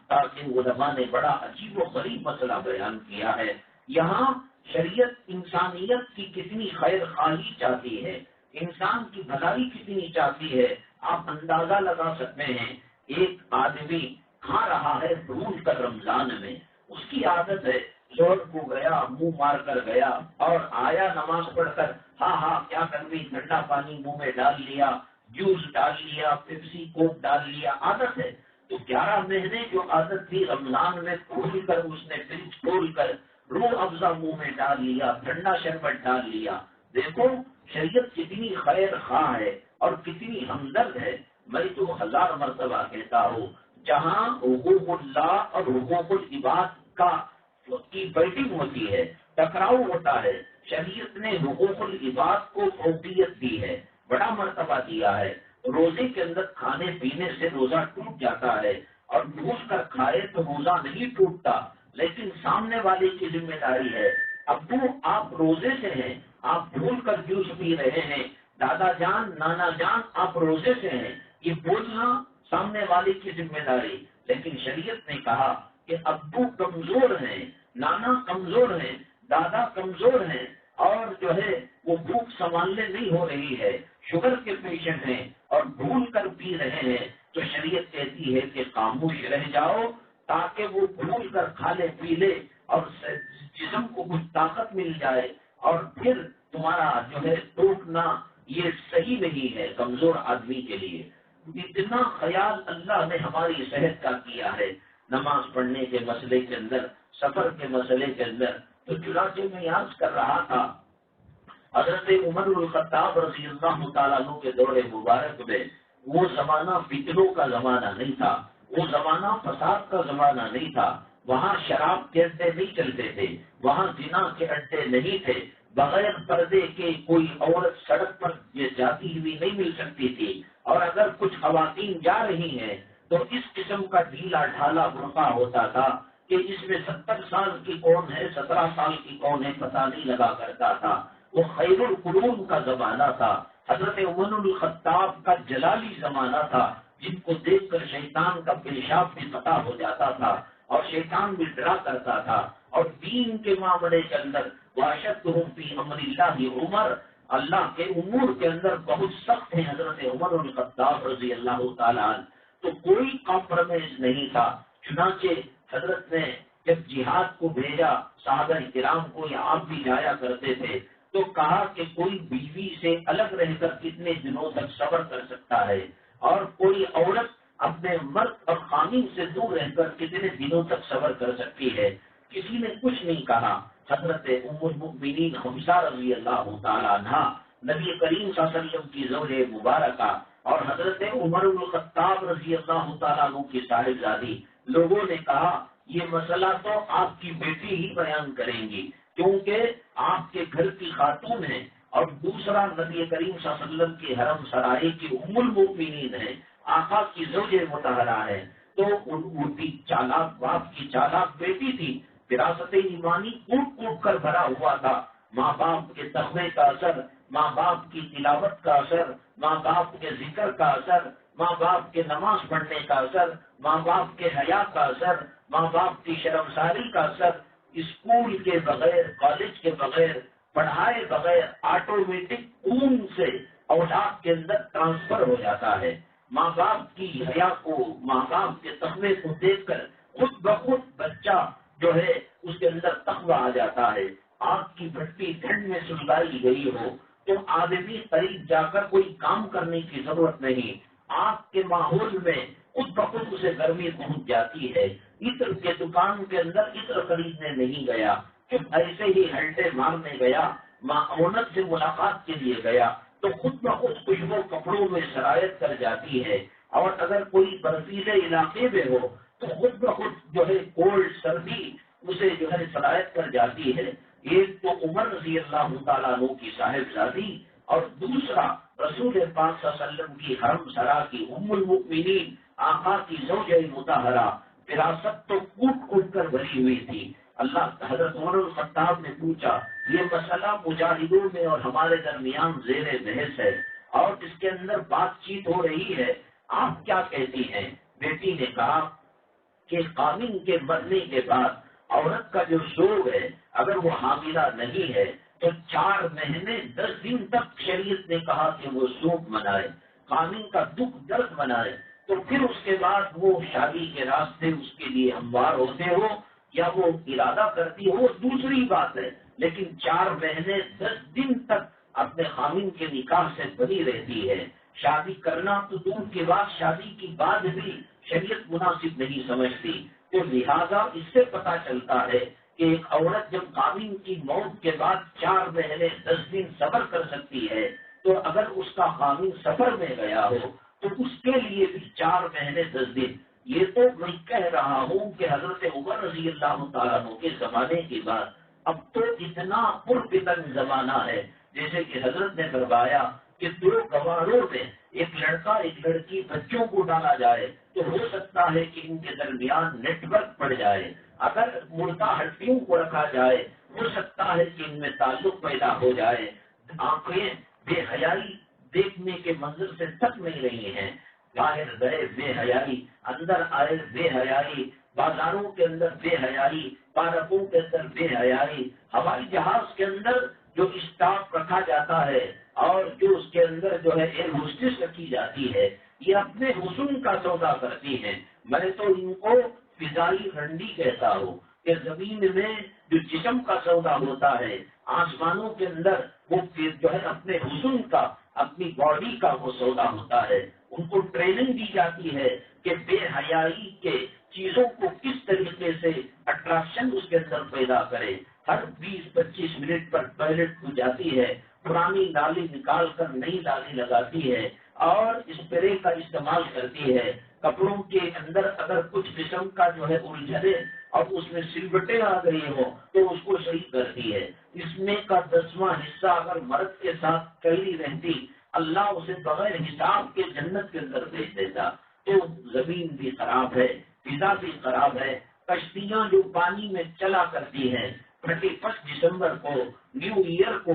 تاکہ علماء نے بڑا عجیب و غریب مسئلہ بیان کیا ہے۔ یہاں شریعت انسانیت کی کتنی خیر خواہی چاہتی ہے، انسان کی بھلائی کتنی چاہتی ہے، آپ اندازہ لگا سکتے ہیں۔ ایک آدمی کھا رہا ہے بھول کر رمضان میں، اس کی عادت ہے زور کو گیا، منہ مار کر گیا اور آیا نماز پڑھ کر، ہاں ہاں کیا کرنی، ٹھنڈا پانی منہ میں ڈال لیا، جوس ڈال لیا، پیپسی کوک ڈال لیا، عادت ہے۔ تو 11 مہینے جو عادت تھی رمضان میں کھول کر اس نے فریج کھول کر روح افزا منہ میں ڈال لیا، ٹھنڈا شربت ڈال لیا۔ دیکھو شریعت کتنی خیر خواہ ہے اور کتنی ہمدرد ہے۔ میں تو 1000 مرتبہ کہتا ہوں، جہاں حقوق اللہ اور حقوق العباد کی بیٹنگ ہوتی ہے، ٹکراؤ ہوتا ہے، شریعت نے حقوق العباد کو فوقیت دی ہے، بڑا مرتبہ دیا ہے۔ روزے کے اندر کھانے پینے سے روزہ ٹوٹ جاتا ہے، اور بھول کر کھائے تو روزہ نہیں ٹوٹتا، لیکن سامنے والے کی ذمہ داری ہے۔ ابو آپ روزے سے ہیں، آپ بھول کر جوس پی رہے ہیں، دادا جان نانا جان آپ روزے سے ہیں، یہ بولنا سامنے والے کی ذمہ داری۔ لیکن شریعت نے کہا کہ ابو کمزور ہیں، نانا کمزور ہیں، دادا کمزور ہیں، اور جو ہے وہ بھوک سنبھالنے نہیں ہو رہی ہے، شوگر کے پیشنٹ ہیں اور بھول کر پی رہے ہیں، تو شریعت کہتی ہے کہ خاموش رہ جاؤ تاکہ وہ بھول کر کھا لے پی لے اور جسم کو کچھ طاقت مل جائے، اور پھر تمہارا جو ہے ٹوٹنا یہ صحیح نہیں ہے کمزور آدمی کے لیے۔ اتنا خیال اللہ نے ہماری صحت کا کیا ہے، نماز پڑھنے کے مسئلے کے اندر، سفر کے مسئلے کے اندر۔ تو چنانچہ میں یاد کر رہا تھا حضرت عمر الخطاب رضی اللہ تعالیٰ عنہ کے دور مبارک میں، وہ زمانہ فتنوں کا زمانہ نہیں تھا، وہ زمانہ فساد کا زمانہ نہیں تھا، وہاں شراب کے اڈے نہیں چلتے تھے، وہاں زنا کے اڈے نہیں تھے، بغیر پردے کے کوئی عورت سڑک پر جاتی ہوئی نہیں مل سکتی تھی، اور اگر کچھ خواتین جا رہی ہیں تو اس قسم کا ڈھیلا ڈھالا برقع ہوتا تھا کہ اس میں 70 سال کی کون ہے 17 سال کی کون ہے پتہ نہیں لگا کرتا تھا۔ وہ خیر القرون کا زمانہ تھا، حضرت عمر الخطاب کا جلالی زمانہ تھا، جن کو دیکھ کر شیطان کا پیشاب بھی پتہ ہو جاتا تھا اور شیطان بھی ڈرا کرتا تھا۔ اور دین کے معاملے کے اندر واشدہم فی امر اللہ عمر، اللہ کے امور کے اندر بہت سخت ہیں حضرت عمر الخطاب رضی اللہ تعالیٰ عنہ، تو کوئی کمپرومائز نہیں تھا۔ چنانچہ حضرت نے جب جہاد کو بھیجا صحابہ کرام کو، یا آپ بھی جایا کرتے تھے، تو کہا کہ کوئی بیوی سے الگ رہ کر کتنے دنوں تک صبر کر سکتا ہے، اور کوئی عورت اپنے مرد اور خامن سے دور رہ کر کتنے دنوں تک صبر کر سکتی ہے۔ کسی نے کچھ نہیں کہا۔ حضرت ام المؤمنین حفصہ رضی اللہ تعالیٰ عنہ، نبی کریم صلی اللہ علیہ وسلم کی زوج مبارکہ، اور حضرت عمر الخطاب رضی اللہ تعالیٰ عنہ کی صاحبزادی، لوگوں نے کہا یہ مسئلہ تو آپ کی بیٹی ہی بیان کریں گی، کیونکہ آپ کے گھر کی خاتون ہے، اور دوسرا نبی کریم صلی اللہ علیہ وسلم کی حرم سرائے کی ام المؤمنین ہے، آقا کی زوج مطہرہ ہے، تو ان کی چالاک باپ کی چالاک بیٹی تھی، وراثت ایمانی کوٹ کوٹ کر بھرا ہوا تھا، ماں باپ کے تقوی کا اثر، ماں باپ کی تلاوت کا اثر، ماں باپ کے ذکر کا اثر، ماں باپ کے نماز پڑھنے کا اثر، ماں باپ کے حیا کا اثر، ماں باپ کی شرمساری کا اثر، اسکول کے بغیر، کالج کے بغیر، پڑھائے بغیر آٹومیٹک خون سے اولاد کے اندر ٹرانسفر ہو جاتا ہے۔ ماں باپ کی حیا کو، ماں باپ کے تقوی کو دیکھ کر خود بخود بچہ جو ہے اس کے اندر تقوی آ جاتا ہے۔ آگ کی بھٹی ٹھنڈ میں سلگائی گئی ہو تو آدمی قریب جا کر کوئی کام کرنے کی ضرورت نہیں، آگ کے ماحول میں خود بخود اسے گرمی پہنچ جاتی ہے۔ عطر کے دکان کے اندر عطر خریدنے نہیں گیا، جب ایسے ہی ہلٹے مارنے گیا، معاونت سے ملاقات کے لیے گیا، تو خود بخود خوشبو کپڑوں میں سرایت کر جاتی ہے، اور اگر کوئی برفیلے علاقے میں ہو تو خود بخود جو ہے کولڈ سردی اسے جو ہے سرایت کر جاتی ہے۔ ایک تو عمر رضی اللہ تعالیٰ عنہ کی صاحبزادی، اور دوسرا رسول پاک صلی اللہ علیہ وسلم کی حرم سرا کی ام المؤمنین، آقا کی زوجہ مطہرہ، وراثت تو کوٹ کوٹ کر بھری ہوئی تھی۔ اللہ حضرت عمر الخطاب نے پوچھا، یہ مسئلہ مجاہدوں میں اور ہمارے درمیان زیر بحث ہے، اور اس کے اندر بات چیت ہو رہی ہے، آپ کیا کہتی ہیں؟ بیٹی نے کہا کہ قانون کے مرنے کے بعد عورت کا جو سوگ ہے اگر وہ حاملہ نہیں ہے تو 4 مہینے 10 دن تک شریعت نے کہا کہ وہ سوگ منائے، خامن کا دکھ درد منائے، تو پھر اس کے بعد وہ شادی کے راستے اس کے لیے ہموار ہوتے ہو یا وہ ارادہ کرتی ہو دوسری بات ہے، لیکن 4 مہینے 10 دن تک اپنے خامن کے نکاح سے بنی رہتی ہے۔ شادی کرنا تو دور کے بعد، شادی کی بعد بھی شریعت مناسب نہیں سمجھتی۔ تو لہذا اس سے پتہ چلتا ہے کہ ایک عورت جب خامن کی موت کے بعد 4 مہینے 10 دن صبر کر سکتی ہے، تو اگر اس کا خامن سفر میں گیا ہو تو اس کے لیے بھی 4 مہینے 10 دن۔ یہ تو میں کہہ رہا ہوں کہ حضرت عمر رضی اللہ تعالیٰ عنہ کے زمانے کے بعد اب تو اتنا پرفتن زمانہ ہے، جیسے کہ حضرت نے فرمایا کہ 2 گواروں میں ایک لڑکا ایک لڑکی بچوں کو ڈالا جائے تو ہو سکتا ہے کہ ان کے درمیان نیٹ ورک پڑ جائے، اگر مردہ ہڈیوں کو رکھا جائے ہو سکتا ہے کہ ان میں تعلق پیدا ہو جائے۔ آنکھیں بے حیائی دیکھنے کے منظر سے تک نہیں رہی ہیں، باہر گئے بے حیائی، اندر آئے بے حیائی، بازاروں کے اندر بے حیائی، پارکوں کے اندر بے حیائی، ہوائی جہاز کے اندر جو اسٹاف رکھا جاتا ہے اور جو اس کے اندر جو ہے ایئر ہوسٹس رکھی جاتی ہے، یہ اپنے حسن کا سودا کرتی ہیں۔ میں تو ان کو فضائی رنڈی کہتا ہوں کہ زمین میں جو جسم کا سودا ہوتا ہے، آسمانوں کے اندر وہ جو ہے اپنے حسن کا، اپنی باڈی کا وہ سودا ہوتا ہے۔ ان کو ٹریننگ دی جاتی ہے کہ بے حیائی کے چیزوں کو کس طریقے سے اٹریکشن اس کے اندر پیدا کرے۔ ہر 20-25 منٹ پر ٹوائلٹ کو جاتی ہے، پرانی نالی نکال کر نئی نالی لگاتی ہے اور اسپرے کا استعمال کرتی ہے۔ کپڑوں کے اندر اگر کچھ قسم کا جو ہے الجھنے اور اس میں سلوٹیں آ گئی ہو تو اس کو صحیح کرتی ہے۔ اس میں کا 10واں حصہ اگر مرد کے ساتھ کہی رہتی، اللہ اسے بغیر حساب کے جنت کے اندر بھیج دیتا۔ تو زمین بھی خراب ہے، فضا بھی خراب ہے۔ کشتیاں جو پانی میں چلا کرتی ہیں، 31 دسمبر کو، نیو ایئر کو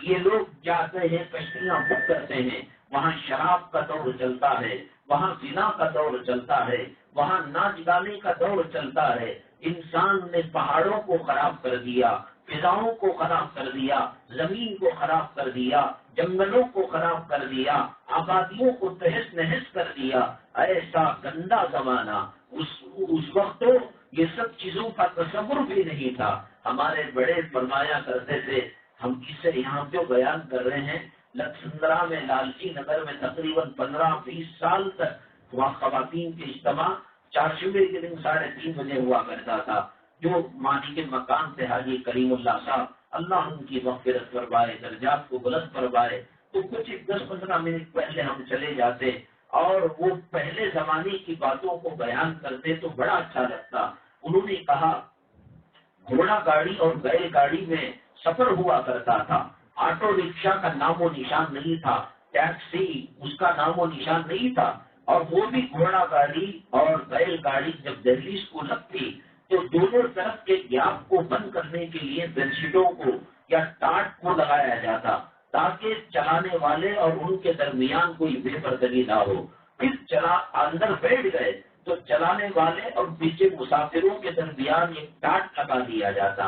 یہ لوگ جاتے ہیں، کشتیاں بک کرتے ہیں، وہاں شراب کا دور چلتا ہے، وہاں زنا کا دور چلتا ہے، وہاں ناچ گانے کا دور چلتا ہے۔ انسان نے پہاڑوں کو خراب کر دیا، فضاؤں کو خراب کر دیا، زمین کو خراب کر دیا، جنگلوں کو خراب کر دیا، آبادیوں کو تہس نہس کر دیا۔ ایسا گندا زمانہ اس وقت تو یہ سب چیزوں کا تصور بھی نہیں تھا۔ ہمارے بڑے فرمایا کرتے تھے، ہم اسے یہاں جو بیان کر رہے ہیں، لکسندرا میں لالچی نگر میں تقریباً 15-20 سال تک وہاں خواتین کے اجتماع چارشمے کے دن 3:30 بجے ہوا کرتا تھا۔ جو مانی کے مکان سے حاجی کریم اللہ صاحب، اللہ ان کی مغفرت فرمائے، درجات کو بلند فرمائے، تو کچھ 10-15 منٹ پہلے ہم چلے جاتے اور وہ پہلے زمانے کی باتوں کو بیان کرتے تو بڑا اچھا لگتا۔ انہوں نے کہا گھوڑا گاڑی اور بیل گاڑی میں سفر ہوا کرتا تھا، آٹو رکشا کا نام و نشان نہیں تھا، ٹیکسی اس کا نام و نشان نہیں تھا، اور وہ بھی گھوڑا گاڑی اور بیل گاڑی جب دہلیز کو لگتی تو دونوں طرف کے گیپ کو بند کرنے کے لیے بیڈ شیٹوں کو یا ٹاٹ کو لگایا جاتا تاکہ چلانے والے اور ان کے درمیان کوئی بے پردگی نہ ہو۔ پھر اندر بیٹھ گئے تو چلانے والے اور پیچھے مسافروں کے درمیان ایک ٹاٹ لگا دیا جاتا،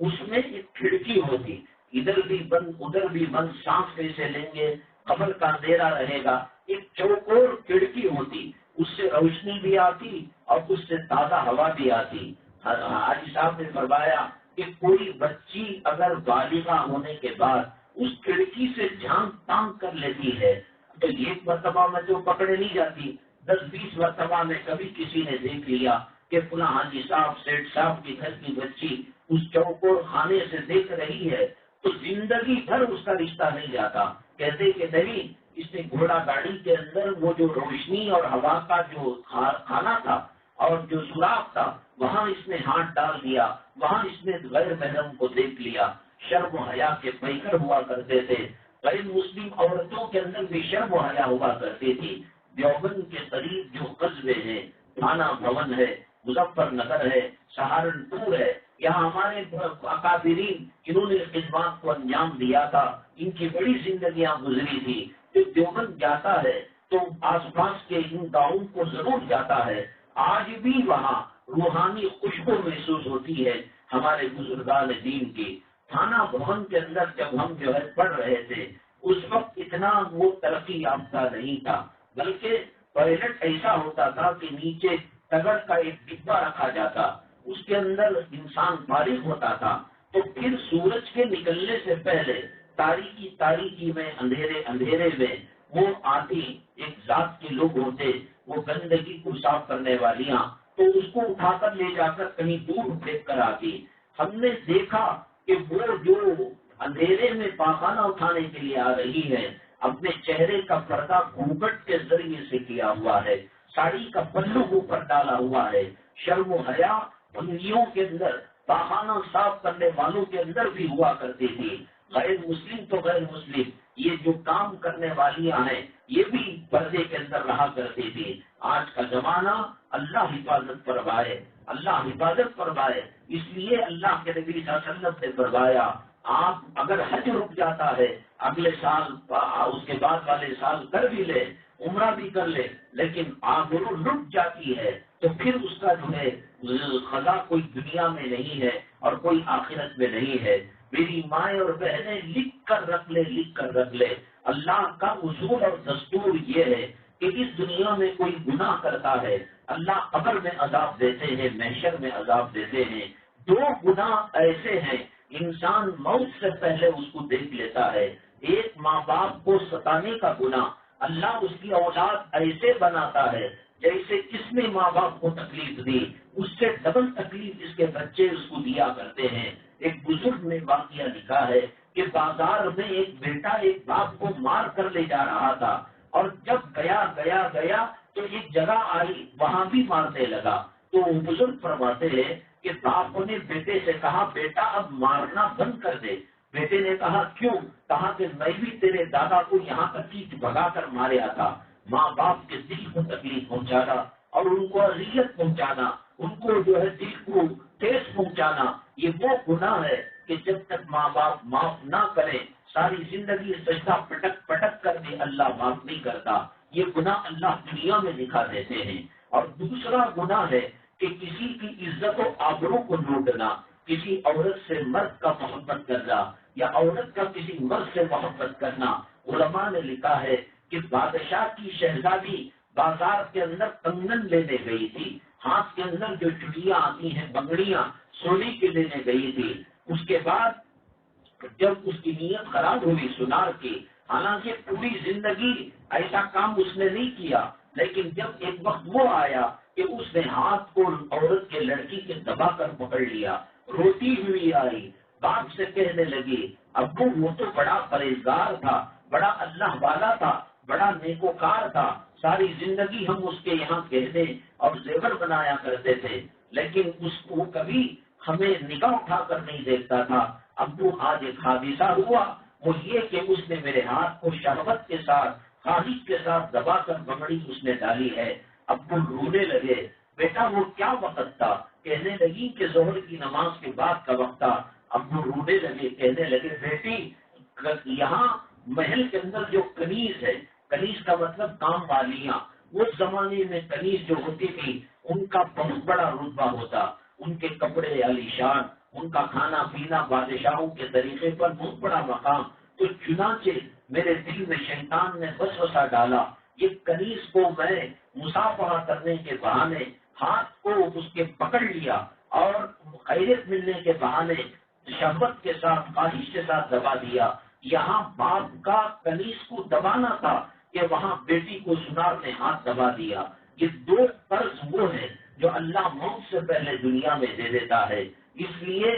اس میں ایک کھڑکی ہوتی، ادھر بھی بند ادھر بھی بند، سانس کیسے لیں گے، قبر کا اندھیرا رہے گا۔ ایک چوکور کھڑکی ہوتی، اس سے روشنی بھی آتی اور اس سے تازہ ہوا بھی آتی۔ حاجی صاحب نے فرمایا کہ کوئی بچی اگر بالغہ ہونے کے بعد اس کھڑکی سے جھانک تانک کر لیتی ہے تو ایک مرتبہ میں تو پکڑے نہیں جاتی، 10-20 مرتبہ میں کبھی کسی نے دیکھ لیا کہ فلاں حاجی صاحب سیٹ صاحب کے گھر کی بچی اس چوکور خانے سے دیکھ رہی ہے تو زندگی بھر اس کا رشتہ نہیں جاتا۔ کہتے کہ نہیں، اس نے گھوڑا گاڑی کے اندر وہ جو روشنی اور ہوا کا جو خانہ تھا اور جو سوراخ تھا وہاں اس نے ہاتھ ڈال دیا، وہاں اس نے غیر محرم کو دیکھ لیا۔ شرم و حیا کے پیکر ہوا کرتے تھے، غیر مسلم عورتوں کے اندر بھی شرم و حیا ہوا کرتی تھی۔ دیوبند کے قریب جو قصبے ہیں، تھانہ بھون ہے، مظفر نگر ہے، سہارنپور ہے، یہاں ہمارے اکابرین جنہوں نے خدمات کو انجام دیا تھا، ان کی بڑی زندگیاں گزری تھی۔ جب دیوبند جاتا ہے تو آس پاس کے ان گاؤں کو ضرور جاتا ہے، آج بھی وہاں روحانی خوشبو محسوس ہوتی ہے۔ ہمارے بزرگان دین کی. تھانہ بھون کے اندر جب ہم جو ہے پڑھ رہے تھے اس وقت اتنا وہ ترقی یافتہ نہیں تھا، بلکہ ٹوائلٹ ایسا ہوتا تھا کہ نیچے تگڑ کا ایک ڈبہ رکھا جاتا، اس کے اندر انسان فارغ ہوتا تھا. تو پھر سورج کے نکلنے سے پہلے تاریکی تاریکی میں اندھیرے اندھیرے میں وہ آتی ایک ذات کے لوگ ہوتے، وہ گندگی کو صاف کرنے والیاں، تو اس کو اٹھا کر لے جا کر کہیں دور پھینک کر آتی. ہم نے دیکھا کہ وہ جو اندھیرے میں پاخانہ اٹھانے کے لیے آ رہی ہے اپنے چہرے کا پردہ گھونگھٹ کے ذریعے سے کیا ہوا ہے، ساڑی کا پلو اوپر ڈالا ہوا ہے. شرم و حیا انگلیوں کے اندر، پاخانہ صاف کرنے والوں کے اندر بھی ہوا کرتی تھی. غیر مسلم تو غیر مسلم، یہ جو کام کرنے والیاں ہیں یہ بھی پردے کے اندر رہا کرتی تھی. آج کا زمانہ اللہ حفاظت فرمائے، اللہ حفاظت فرمائے. اس لیے اللہ کے نبی صلی اللہ علیہ وسلم نے فرمایا آپ اگر حج رک جاتا ہے اگلے سال اس کے بعد والے سال کر بھی لے، عمرہ بھی کر لے، لیکن آبرو رک جاتی ہے تو پھر اس کا جو ہے خزا کوئی دنیا میں نہیں ہے اور کوئی آخرت میں نہیں ہے. میری مائیں اور بہنیں لکھ کر رکھ لے. اللہ کا اصول اور دستور یہ ہے کہ اس دنیا میں کوئی گناہ کرتا ہے اللہ قبر میں عذاب دیتے ہیں، محشر میں عذاب دیتے ہیں. دو گناہ ایسے ہیں انسان موت سے پہلے اس کو دیکھ لیتا ہے. ایک ماں باپ کو ستانے کا گناہ، اللہ اس کی اولاد ایسے بناتا ہے جیسے اس نے ماں باپ کو تکلیف دی اس سے ڈبل تکلیف اس کے بچے اس کو دیا کرتے ہیں. ایک بزرگ نے واقعہ لکھا ہے کہ بازار میں ایک بیٹا ایک باپ کو مار کر لے جا رہا تھا، اور جب گیا تو ایک جگہ آئی وہاں بھی مارنے لگا. تو وہ بزرگ فرماتے ہیں کہ باپ نے بیٹے سے کہا بیٹا اب مارنا بند کر دے. بیٹے نے کہا کیوں؟ کہا کہ میں بھی تیرے دادا کو یہاں تک کی بھگا کر ماریا تھا. ماں باپ کے دل کو تکلیف پہنچانا اور ان کو اذیت پہنچانا، ان کو جو ہے دل کو ٹھیس پہنچانا، یہ وہ گناہ ہے کہ جب تک ماں باپ معاف نہ کرے ساری زندگی سجدہ پٹک پٹک کر بھی اللہ معاف نہیں کرتا. یہ گناہ اللہ دنیا میں دکھا دیتے ہیں. اور دوسرا گناہ ہے کہ کسی کی عزت و آبرو کو لوٹنا، کسی عورت سے مرد کا محبت کرنا یا عورت کا کسی مرد سے محبت کرنا. علماء نے لکھا ہے کہ بادشاہ کی شہزادی بازار کے اندر کنگن لینے گئی تھی، ہاتھ کے اندر جو چڑیاں آتی ہیں بنگڑیاں سونے کے لینے گئی تھی. اس کے بعد جب اس کی نیت خراب ہوئی سنار کی، حالانکہ پوری زندگی ایسا کام اس نے نہیں کیا، لیکن جب ایک وقت وہ آیا کہ اس نے ہاتھ کو عورت کے لڑکی کے دبا کر پکڑ لیا، روتی ہوئی آئی، باپ سے کہنے لگی ابو وہ تو بڑا پرہیزگار تھا، بڑا اللہ والا تھا، بڑا نیکوکار تھا، ساری زندگی ہم اس کے یہاں کہنے اور زیور بنایا کرتے تھے، لیکن اس کو کبھی ہمیں نگاہ اٹھا کر نہیں دیکھتا تھا. ابو آج ایک حادثہ ہوا، وہ یہ کہ اس نے میرے ہاتھ کو شہوت کے ساتھ خواہش کے ساتھ دبا کر بگڑی اس نے ڈالی ہے. ابو رونے لگے. بیٹا وہ کیا وقت تھا؟ کہنے لگی کہ ظہر کی نماز کے بعد کا وقت تھا. ابو رونے لگے، کہنے لگے بیٹی یہاں محل کے اندر جو کنیز ہے، کنیز کا مطلب کام والیاں، اس زمانے میں کنیز جو ہوتی تھی ان کا بہت بڑا رتبہ ہوتا، ان کے کپڑے عالیشان، ان کا کھانا پینا بادشاہوں کے طریقے پر بہت بڑا مقام. تو چنانچہ میرے دل میں شیطان نے وسوسہ ڈالا، یہ کنیز کو میں مصافحہ کرنے کے بہانے ہاتھ کو اس کے پکڑ لیا اور خیریت ملنے کے بہانے شہوت کے ساتھ خواہش کے ساتھ دبا دیا. یہاں باپ کا کنیز کو دبانا تھا کہ وہاں بیٹی کو سنار نے ہاتھ دبا دیا. یہ دو قرض وہ ہے جو اللہ موت سے پہلے دنیا میں دے دیتا ہے. اس لیے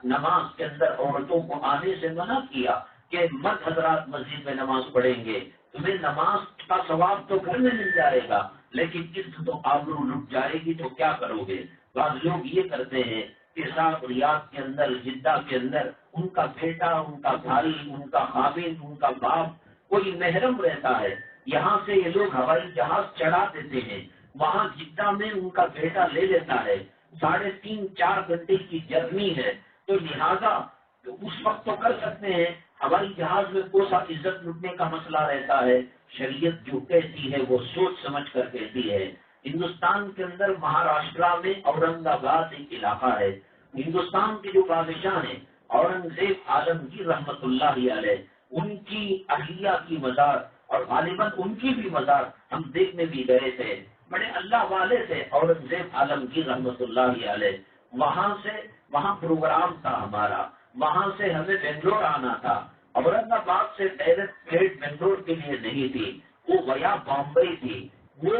نماز کے اندر عورتوں کو آنے سے منع کیا کہ مرد حضرات مسجد میں نماز پڑھیں گے، تمہیں نماز کا ثواب تو گھر میں مل جائے گا لیکن عزت تو آبرو لٹ جائے گی تو کیا کرو گے. بعض لوگ یہ کرتے ہیں کہ ریاض کے اندر جدہ کے اندر ان کا بیٹا، ان کا بھائی، ان کا خاوند، ان کا باپ کوئی محرم رہتا ہے، یہاں سے یہ لوگ ہوائی جہاز چڑھا دیتے ہیں، وہاں جدہ میں ان کا بیٹا لے لیتا ہے، 3.5-4 گھنٹے کی جرنی ہے، تو لہذا اس وقت تو کر سکتے ہیں. ہوائی جہاز میں کوسا عزت لٹنے کا مسئلہ رہتا ہے. شریعت جو کہتی ہے وہ سوچ سمجھ کر کہتی ہے. ہندوستان کے اندر مہاراشٹرا میں اورنگ آباد ایک علاقہ ہے، ہندوستان کے جو بادشاہ ہیں اورنگزیب عالمگیر رحمت اللہ علیہ، ان کی اہلیہ کی مزار اور غالباً ان کی بھی مزار ہم دیکھنے بھی گئے تھے، بڑے اللہ والے تھے اورنگزیب عالمگیر رحمت اللہ علیہ۔ وہاں پروگرام تھا ہمارا، وہاں سے ہمیں بنگلور آنا تھا، اورنگ آباد سے ڈائریکٹ فلائٹ بنگلور کے لیے نہیں تھی، وہ ویا بامبئی تھی، وہ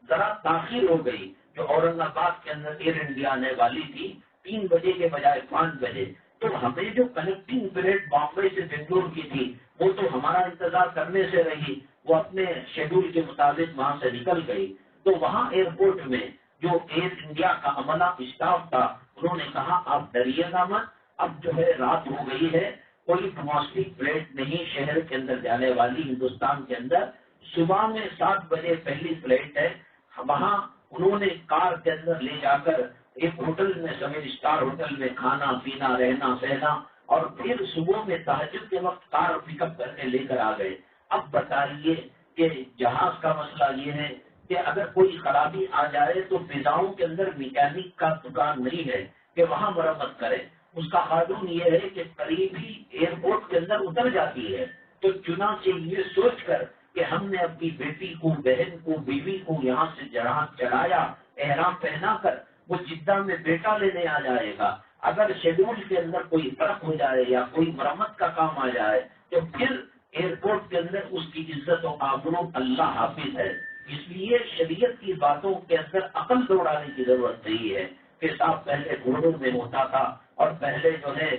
ذرا تاخیر ہو گئی، جو اورنگ آباد کے اندر ایئر انڈیا آنے والی تھی 3 بجے کے بجائے 5 بجے، تو ہمیں جو کنیکٹنگ فلائٹ بامبئی سے بنگلور کی تھی وہ تو ہمارا انتظار کرنے سے رہی، وہ اپنے شیڈول کے مطابق وہاں سے نکل گئی۔ تو وہاں ایئرپورٹ میں جو ایئر انڈیا کا عملہ اسٹاف تھا انہوں نے کہا آپ ڈریے گا مت، اب جو ہے رات ہو گئی ہے، کوئی ڈومیسٹک فلائٹ نہیں شہر کے اندر جانے والی، ہندوستان کے اندر صبح میں 7 بجے پہلی فلائٹ ہے۔ وہاں انہوں نے کار کے اندر لے جا کر ایک ہوٹل میں 7 اسٹار ہوٹل میں کھانا پینا رہنا سہنا، اور پھر صبح میں تہجد کے وقت کار پک اپ کر کے لے کر آ گئے۔ اب بتائیے کہ جہاز کا مسئلہ یہ ہے کہ اگر کوئی خرابی آ جائے تو فضاؤں کے اندر میکینک کا دکان نہیں ہے کہ وہاں مرمت کرے، اس کا قانون یہ ہے کہ قریبی ایئرپورٹ کے اندر اتر جاتی ہے۔ تو چنانچہ یہ سوچ کر کہ ہم نے اپنی بیٹی کو بہن کو بیوی کو یہاں سے جہاز چڑھایا احرام پہنا کر، وہ جدہ میں بیٹا لینے آ جائے گا، اگر شیڈول کے اندر کوئی فرق ہو جائے یا کوئی مرمت کا کام آ جائے تو پھر ایئرپورٹ کے اندر اس کی عزت و آبرو اللہ حافظ ہے۔ اس لیے شریعت کی باتوں کے اندر عقل دوڑانے کی ضرورت نہیں ہے کہ صاحب پہلے گھوڑوں میں ہوتا تھا اور پہلے جو ہے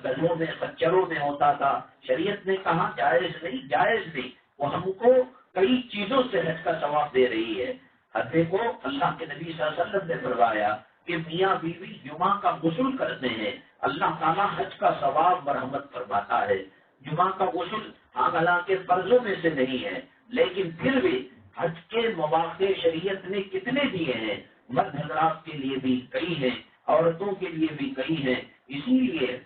گدھوں میں خچروں میں ہوتا تھا، شریعت نے کہا جائز نہیں جائز نہیں، وہ ہم کو کئی چیزوں سے حج کا ثواب دے رہی ہے۔ حج کو اللہ کے نبی صلی اللہ علیہ وسلم نے فرمایا کہ میاں بیوی جمعہ کا غسل کرتے ہیں، اللہ تعالیٰ حج کا ثواب مرحمت فرماتا ہے۔ جمعہ کا غسل حالانکہ فرضوں میں سے نہیں ہے، لیکن پھر بھی حج کے مواقع شریعت نے کتنے دیے ہیں، مرد حضرات کے لیے بھی کئی ہیں، عورتوں کے لیے بھی کئی ہیں۔ اسی لیے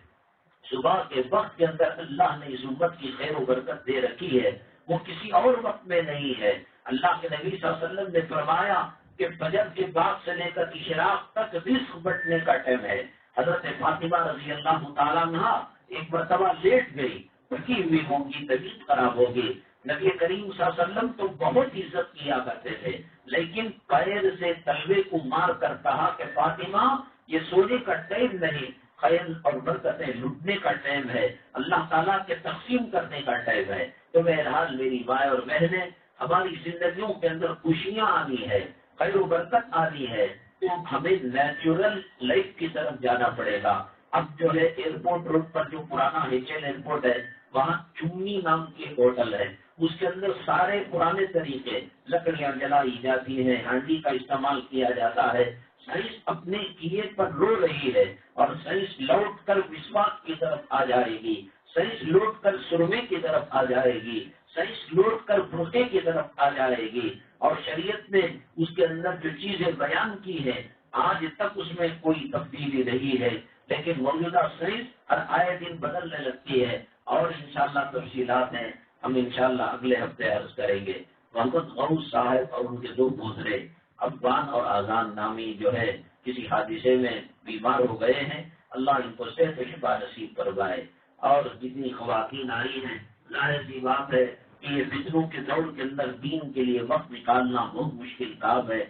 صبح کے وقت کے اندر اللہ نے اس امت کی خیر و برکت دے رکھی ہے، وہ کسی اور وقت میں نہیں ہے۔ اللہ کے نبی صلی اللہ علیہ وسلم نے فرمایا کہ فجر کے بعد سے لے کر اشراق تک رزق بٹنے کا ٹائم ہے۔ حضرت فاطمہ رضی اللہ تعالیٰ عنہا ایک مرتبہ لیٹ گئی، تھکی ہوئی ہوگی، طبیعت خراب ہوگی، نبی کریم صلی اللہ علیہ وسلم تو بہت عزت کیا کرتے تھے، لیکن پیر سے تلوے کو مار کر کہا کہ فاطمہ یہ سونے کا ٹائم نہیں، خیر اور برکتیں لٹنے کا ٹائم ہے، اللہ تعالیٰ کے تقسیم کرنے کا ٹائم ہے۔ تو بہرحال میری مائیں اور بہنیں، ہماری زندگیوں کے اندر خوشیاں آنی ہے، خیر و برکت آنی ہے، تو ہمیں نیچرل لائف کی طرف جانا پڑے گا۔ اب جو ہے ایئرپورٹ روڈ پر جو پرانا ہیچل ایئرپورٹ ہے وہاں چمنی نام کی ایک ہوٹل ہے، اس کے اندر سارے پرانے طریقے، لکڑیاں جلائی جاتی ہیں، ہانڈی کا استعمال کیا جاتا ہے۔ سائنس اپنے کیے پر رو رہی ہے اور سائنس لوٹ کر مسواک کی طرف آ جائے گی، سائنس لوٹ کر سرمے کی طرف آ جائے گی، سائنس لوٹ کر برقعے کی طرف آ جائے گی، اور شریعت نے اس کے اندر جو چیزیں بیان کی ہیں آج تک اس میں کوئی تبدیلی نہیں ہے، لیکن موجودہ سائنس ہر آئے دن بدلنے لگتی ہے، اور انشاءاللہ تفصیلات ہیں ہم انشاءاللہ اگلے ہفتے عرض کریں گے۔ محمد غوث صاحب اور ان کے 2 پوترے افغان اور آزان نامی جو ہے کسی حادثے میں بیمار ہو گئے ہیں، اللہ ان کو صحت و شفا نصیب فرمائے، اور جتنی خواتین آئی ہیں ظاہر سی بات ہے کہ یہ فتنوں کے دور کے اندر دین کے لیے وقت نکالنا بہت مشکل کام ہے،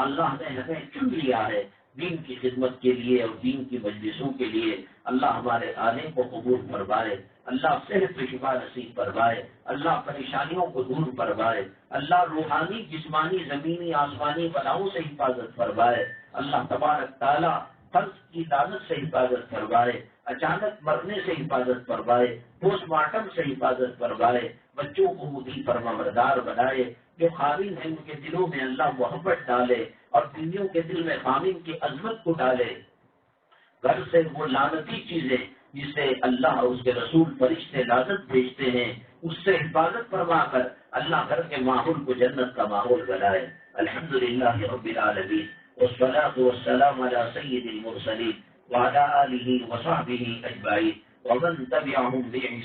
اللہ نے ہمیں چن لیا ہے دین کی خدمت کے لیے اور دین کی مجلسوں کے لیے، اللہ ہمارے آنے کو قبول فرمائے، اللہ صحت و شفا نصیب فرمائے، اللہ پریشانیوں کو دور فرمائے، اللہ روحانی جسمانی زمینی آسمانی بلاؤں سے حفاظت فرمائے، اللہ تبارک تعالیٰ قرض کی لعنت سے حفاظت فرمائے، اچانک مرنے سے حفاظت فرمائے، پوسٹ مارٹم سے حفاظت فرمائے، بچوں کو مدی فرمانبردار بنائے، جو خامن ہیں ان کے دلوں میں اللہ محبت ڈالے اور بیویوں کے دل میں خامن کی عظمت کو ڈالے، گھر سے وہ لعنتی چیزیں جسے اللہ اور اس کے رسول فرشتے لعنت بھیجتے ہیں اس سے حفاظت فرما کر اللہ گھر کے ماحول کو جنت کا ماحول بنائے۔ الحمدللہ رب العالمین والصلاة والسلام على سید المرسلین وعلى آلہ وصحبہ اجمعین ومن تبعهم بإحسان